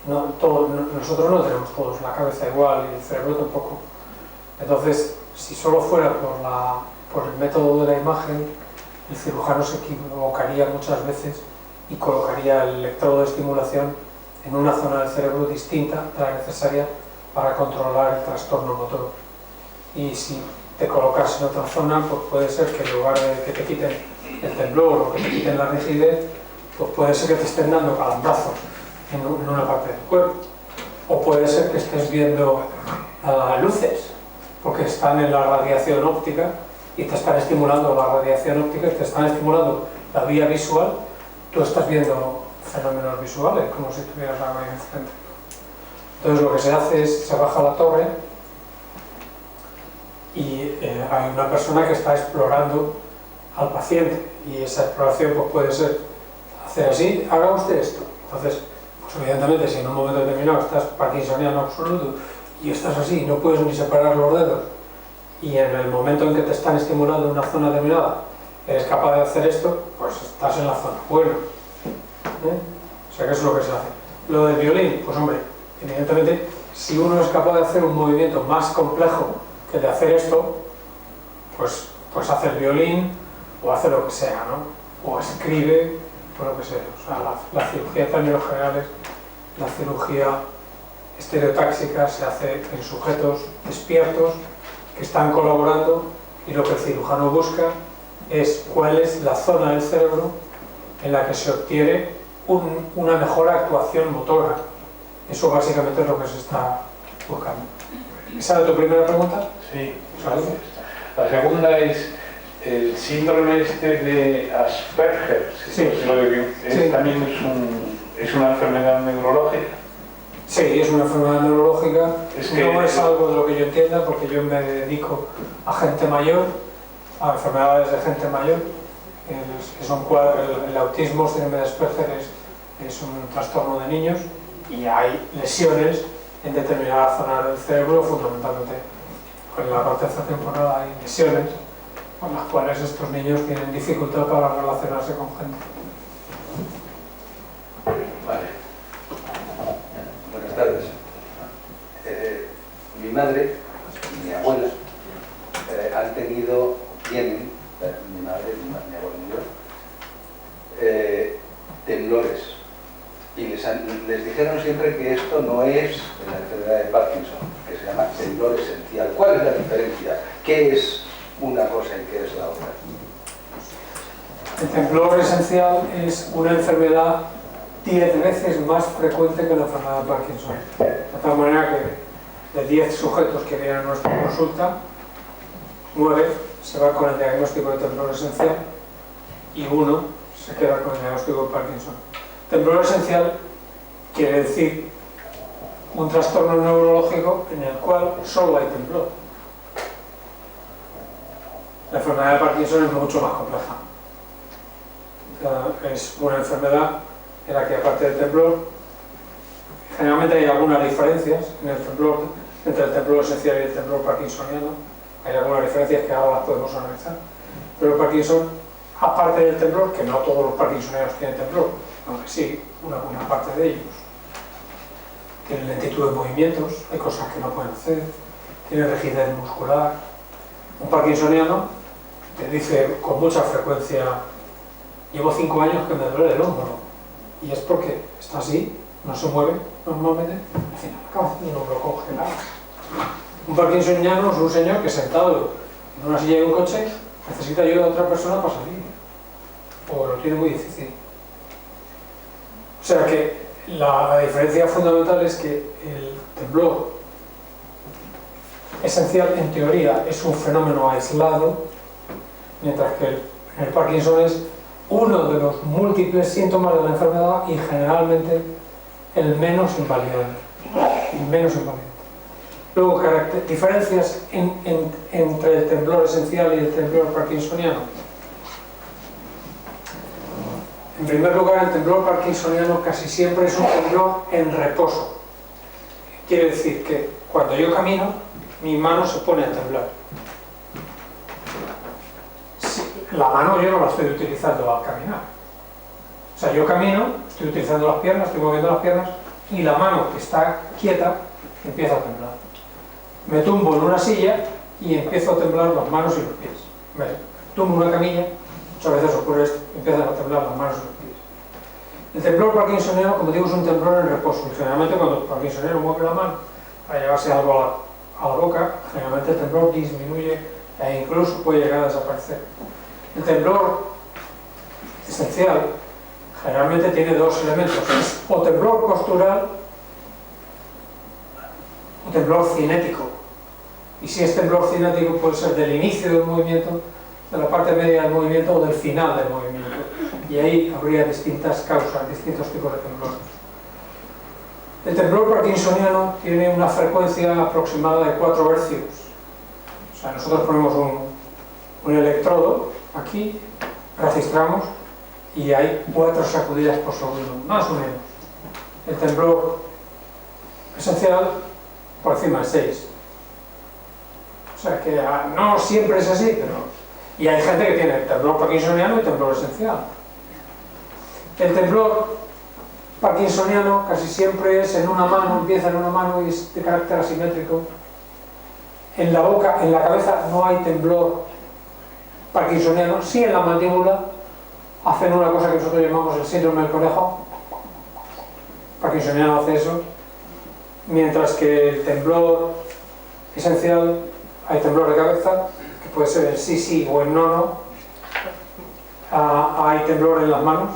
Speaker 2: Nosotros no tenemos todos la cabeza igual y el cerebro tampoco. Entonces, si solo fuera por el método de la imagen, el cirujano se equivocaría muchas veces y colocaría el electrodo de estimulación en una zona del cerebro distinta de la necesaria para controlar el trastorno motor. Y si te colocas en otra zona, pues puede ser que en lugar de que te quiten el temblor o que te quiten la rigidez, pues puede ser que te estén dando calambrazos en una parte del cuerpo. O puede ser que estés viendo luces, porque están en la radiación óptica y te están estimulando la radiación óptica, te están estimulando la vía visual, tú estás viendo fenómenos visuales, como si tuvieras la imagen enfrente. Entonces lo que se hace es, se baja la torre y hay una persona que está explorando al paciente y esa exploración pues, puede ser hacer así, haga usted esto. Entonces, pues evidentemente si en un momento determinado estás parkinsoniano absoluto y estás así y no puedes ni separar los dedos y en el momento en que te están estimulando en una zona determinada eres capaz de hacer esto, pues estás en la zona buena. O sea que eso es lo que se hace. Lo del violín, pues hombre, evidentemente si uno es capaz de hacer un movimiento más complejo que de hacer esto, pues hace el violín o hace lo que sea, ¿no? O escribe o lo que sea. O sea, la cirugía en términos generales, la cirugía estereotáxica se hace en sujetos despiertos que están colaborando y lo que el cirujano busca es cuál es la zona del cerebro en la que se obtiene una mejor actuación motora. Eso básicamente es lo que se está buscando. ¿Esa era tu primera pregunta?
Speaker 4: Sí, gracias. La segunda es el síndrome este de Asperger.
Speaker 2: Sí. Sí.
Speaker 4: También es una enfermedad neurológica.
Speaker 2: Sí, es una enfermedad neurológica. No es algo de lo que yo entienda, porque yo me dedico a gente mayor, a enfermedades de gente mayor. El autismo, síndrome de Asperger, es un trastorno de niños y hay lesiones en determinadas zonas del cerebro, fundamentalmente en la corteza temporal hay lesiones con las cuales estos niños tienen dificultad para relacionarse con gente.
Speaker 4: Vale.
Speaker 5: Buenas tardes. Mi madre y mi abuela tienen, mi madre, mi abuela y yo, temblores. Y les dijeron siempre que esto no es la enfermedad de Parkinson, que se llama temblor esencial. ¿Cuál es la diferencia? ¿Qué es una cosa y qué es la otra?
Speaker 2: El temblor esencial es una enfermedad 10 veces más frecuente que la enfermedad de Parkinson. De tal manera que de 10 sujetos que vienen a nuestra consulta, 9 se van con el diagnóstico de temblor esencial y 1 se queda con el diagnóstico de Parkinson. Temblor esencial quiere decir un trastorno neurológico en el cual solo hay temblor. La enfermedad de Parkinson es mucho más compleja. Es una enfermedad en la que, aparte del temblor, generalmente hay algunas diferencias en el temblor, entre el temblor esencial y el temblor parkinsoniano. Hay algunas diferencias que ahora las podemos analizar. Pero Parkinson, aparte del temblor, que no todos los parkinsonianos tienen temblor, aunque sí, una buena parte de ellos, tienen lentitud de movimientos, hay cosas que no pueden hacer, tienen rigidez muscular. Un parkinsoniano te dice con mucha frecuencia: llevo 5 años que me duele el hombro, y es porque está así, no se mueve normalmente, al final acaba haciendo un hombro congelado. Un parkinsoniano es un señor que sentado en una silla de un coche necesita ayuda de otra persona para salir, o lo tiene muy difícil. O sea que la diferencia fundamental es que el temblor esencial, en teoría, es un fenómeno aislado, mientras que el Parkinson es uno de los múltiples síntomas de la enfermedad y generalmente el menos invalidante. Luego, diferencias entre el temblor esencial y el temblor parkinsoniano. En primer lugar, el temblor parkinsoniano casi siempre es un temblor en reposo. Quiere decir que cuando yo camino, mi mano se pone a temblar. La mano yo no la estoy utilizando al caminar. O sea, yo camino, estoy utilizando las piernas, estoy moviendo las piernas, y la mano que está quieta empieza a temblar. Me tumbo en una silla y empiezo a temblar las manos y los pies. Me tumbo en una camilla, muchas veces ocurre esto, empiezan a temblar las manos y los pies. El temblor parkinsoniano, como digo, es un temblor en reposo. Y generalmente cuando el parkinsoniano mueve la mano para llevarse algo a la boca, generalmente el temblor disminuye e incluso puede llegar a desaparecer. El temblor esencial generalmente tiene 2 elementos: o temblor postural o temblor cinético. Y si es temblor cinético, puede ser del inicio del movimiento, de la parte media del movimiento o del final del movimiento. Y ahí habría distintas causas, distintos tipos de temblor. El temblor parkinsoniano tiene una frecuencia aproximada de 4 hercios. O sea, nosotros ponemos un electrodo aquí, registramos y hay 4 sacudidas por segundo, más o menos. El temblor esencial por encima de 6. O sea que no siempre es así, pero... Y hay gente que tiene temblor parkinsoniano y temblor esencial. El temblor parkinsoniano casi siempre es en una mano, empieza en una mano y es de carácter asimétrico. En la boca, en la cabeza no hay temblor parkinsoniano, sí en la mandíbula hacen una cosa que nosotros llamamos el síndrome del conejo. Parkinsoniano hace eso, mientras que el temblor esencial hay temblor de cabeza, que puede ser el sí, sí o el no, no, hay temblor en las manos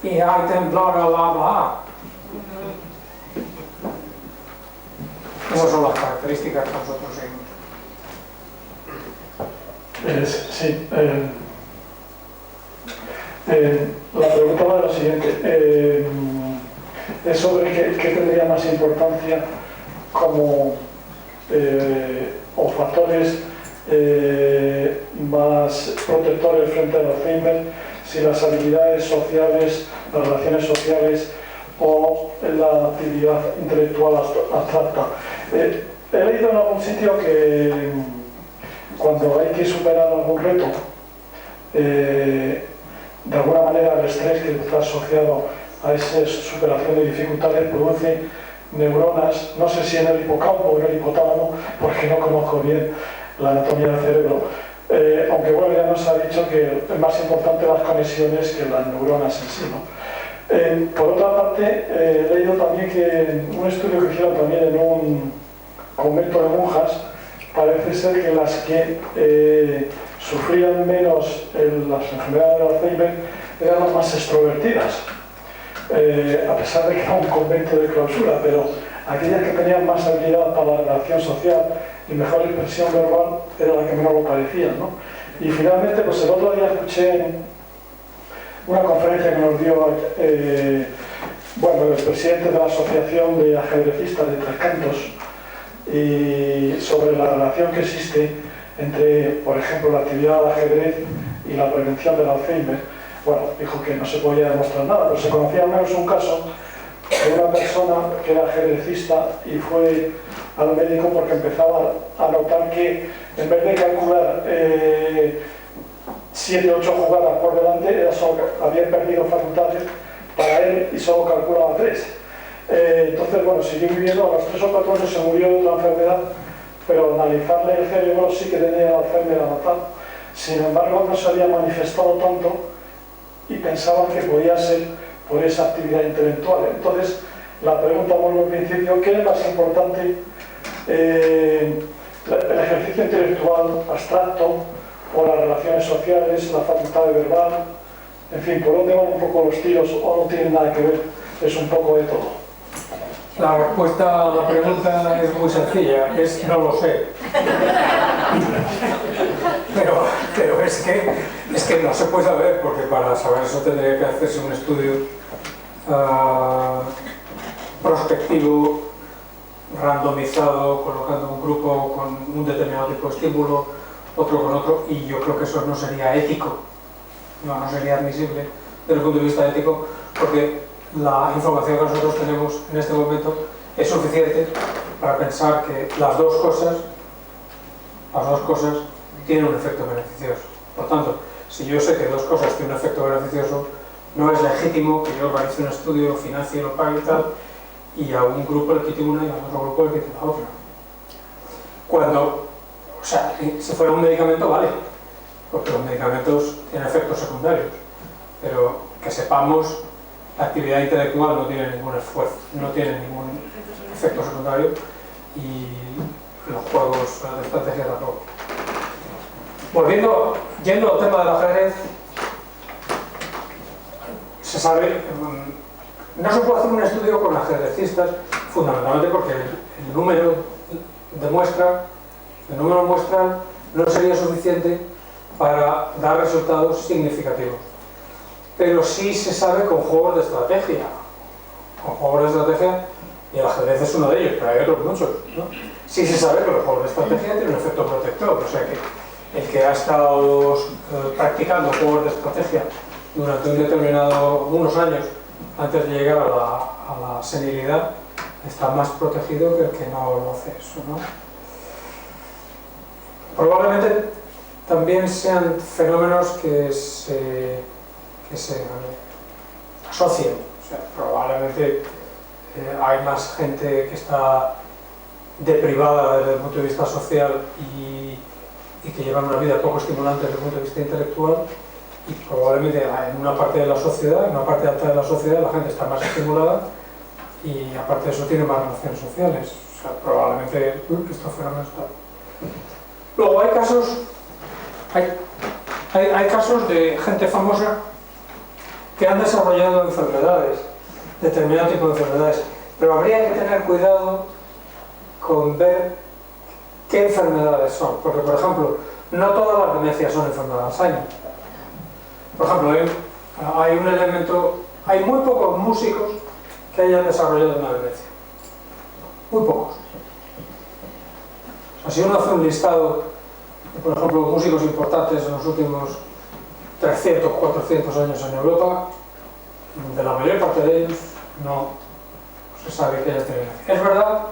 Speaker 2: y hay temblor a la habla. Esas son las características que nosotros seguimos.
Speaker 6: Sí. La pregunta va de la siguiente. Es sobre qué tendría más importancia como o factores más protectores frente al Alzheimer, si las habilidades sociales, las relaciones sociales o la actividad intelectual abstracta. He leído en algún sitio que cuando hay que superar algún reto, de alguna manera el estrés que está asociado a esa superación de dificultades produce neuronas, no sé si en el hipocampo o en el hipotálamo, porque no conozco bien la anatomía del cerebro, aunque bueno, ya nos ha dicho que es más importante las conexiones que las neuronas en sí, ¿no? Por otra parte, he leído también que un estudio que hicieron también en un convento de monjas, parece ser que las que sufrían menos las enfermedades de Alzheimer eran las más extrovertidas, a pesar de que era un convento de clausura, pero aquellas que tenían más habilidad para la relación social y mejor expresión verbal era la que menos lo parecían, ¿no? Y finalmente, pues el otro día escuché una conferencia que nos dio el presidente de la Asociación de Ajedrecistas de Tres Cantos, y sobre la relación que existe entre, por ejemplo, la actividad de ajedrez y la prevención del Alzheimer. Bueno, dijo que no se podía demostrar nada, pero se conocía al menos un caso de una persona que era ajedrecista y fue al médico porque empezaba a notar que en vez de calcular 7 o 8 jugadas por delante, había perdido facultades para él y solo calculaba 3. Entonces, bueno, siguió viviendo, a los 3 o 4 años se murió de otra enfermedad, pero al analizarle el cerebro sí que tenía el Alzheimer avanzado. Sin embargo, no se había manifestado tanto y pensaban que podía ser por esa actividad intelectual. Entonces, la pregunta vuelve al principio: ¿qué es más importante? El ejercicio intelectual abstracto o las relaciones sociales, la facultad de verbal, en fin, ¿por dónde van un poco los tiros o no tienen nada que ver? Es un poco de todo.
Speaker 2: La respuesta a la pregunta es muy sencilla, es no lo sé. Pero es que no se puede saber, porque para saber eso tendría que hacerse un estudio prospectivo, randomizado, colocando un grupo con un determinado tipo de estímulo, otro con otro, y yo creo que eso no sería ético, no sería admisible desde el punto de vista ético, porque la información que nosotros tenemos en este momento es suficiente para pensar que las dos cosas tienen un efecto beneficioso. Por tanto, si yo sé que dos cosas tienen un efecto beneficioso, no es legítimo que yo organice un estudio, lo financie, lo pague y tal, y a un grupo le quite una y a otro grupo le quite la otra. Si fuera un medicamento, vale, porque los medicamentos tienen efectos secundarios, pero que sepamos, la actividad intelectual no tiene ningún esfuerzo, no tiene ningún efecto secundario, y los juegos de estrategia tampoco. Yendo al tema del ajedrez, se sabe, no se puede hacer un estudio con ajedrecistas, fundamentalmente porque el número muestral no sería suficiente para dar resultados significativos. Pero sí se sabe con juegos de estrategia. Con juegos de estrategia, y el ajedrez es uno de ellos, pero hay otros muchos, ¿no? Sí se sabe que los juegos de estrategia tienen un efecto protector, o sea que el que ha estado practicando juegos de estrategia durante unos años antes de llegar a la senilidad está más protegido que el que no lo hace eso, ¿no? Probablemente también sean fenómenos que se asocian, o sea, probablemente hay más gente que está deprivada desde el punto de vista social y que llevan una vida poco estimulante desde el punto de vista intelectual, y probablemente en una parte de la sociedad, en una parte alta de la sociedad, la gente está más estimulada y aparte de eso tiene más relaciones sociales. O sea, probablemente estos fenómenos están. Luego hay casos, Hay casos de gente famosa que han desarrollado enfermedades, determinado tipo de enfermedades, pero habría que tener cuidado con ver qué enfermedades son, porque por ejemplo, no todas las demencias son enfermedades de Alzheimer. Por ejemplo, hay un elemento, hay muy pocos músicos que hayan desarrollado una demencia, muy pocos. O sea, si uno hace un listado de, por ejemplo, músicos importantes en los últimos 300, 400 años en Europa, de la mayor parte de ellos no se sabe que haya tenido demencia. Es verdad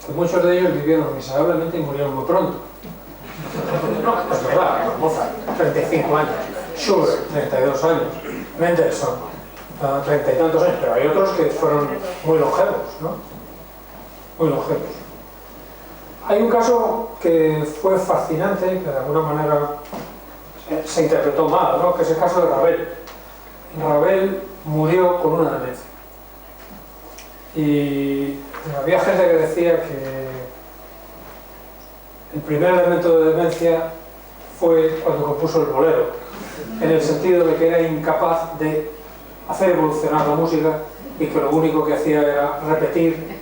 Speaker 2: que muchos de ellos vivieron miserablemente y murieron muy pronto. No, es verdad, Mozart, 35 años, Schubert, 32 años, Mendelssohn, 30 y tantos años, pero hay otros que fueron muy longevos, ¿no? Muy longevos. Hay un caso que fue fascinante, que de alguna manera se interpretó mal, ¿no? Que es el caso de Ravel. Ravel murió con una demencia. Y había gente que decía que el primer elemento de demencia fue cuando compuso el bolero, en el sentido de que era incapaz de hacer evolucionar la música y que lo único que hacía era repetir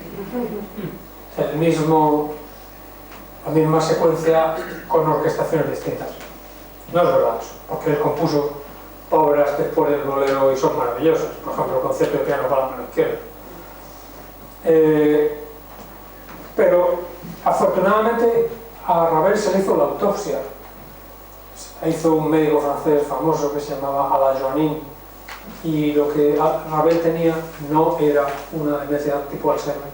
Speaker 2: la misma secuencia con orquestaciones distintas. No es verdad eso, porque él compuso obras después del bolero y son maravillosas, por ejemplo el concierto de piano para la mano izquierda. Pero afortunadamente a Ravel se le hizo la autopsia. Se hizo un médico francés famoso que se llamaba Alain Joannin, y lo que Ravel tenía no era una demencia tipo Alzheimer,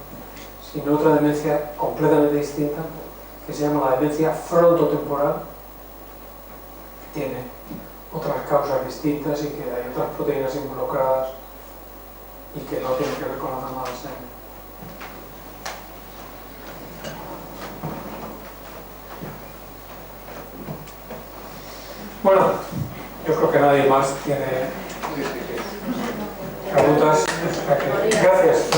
Speaker 2: sino otra demencia completamente distinta que se llama la demencia frontotemporal, que tiene otras causas distintas y que hay otras proteínas involucradas y que no tienen que ver con la forma de Alzheimer. Bueno, yo creo que nadie más tiene preguntas. Gracias.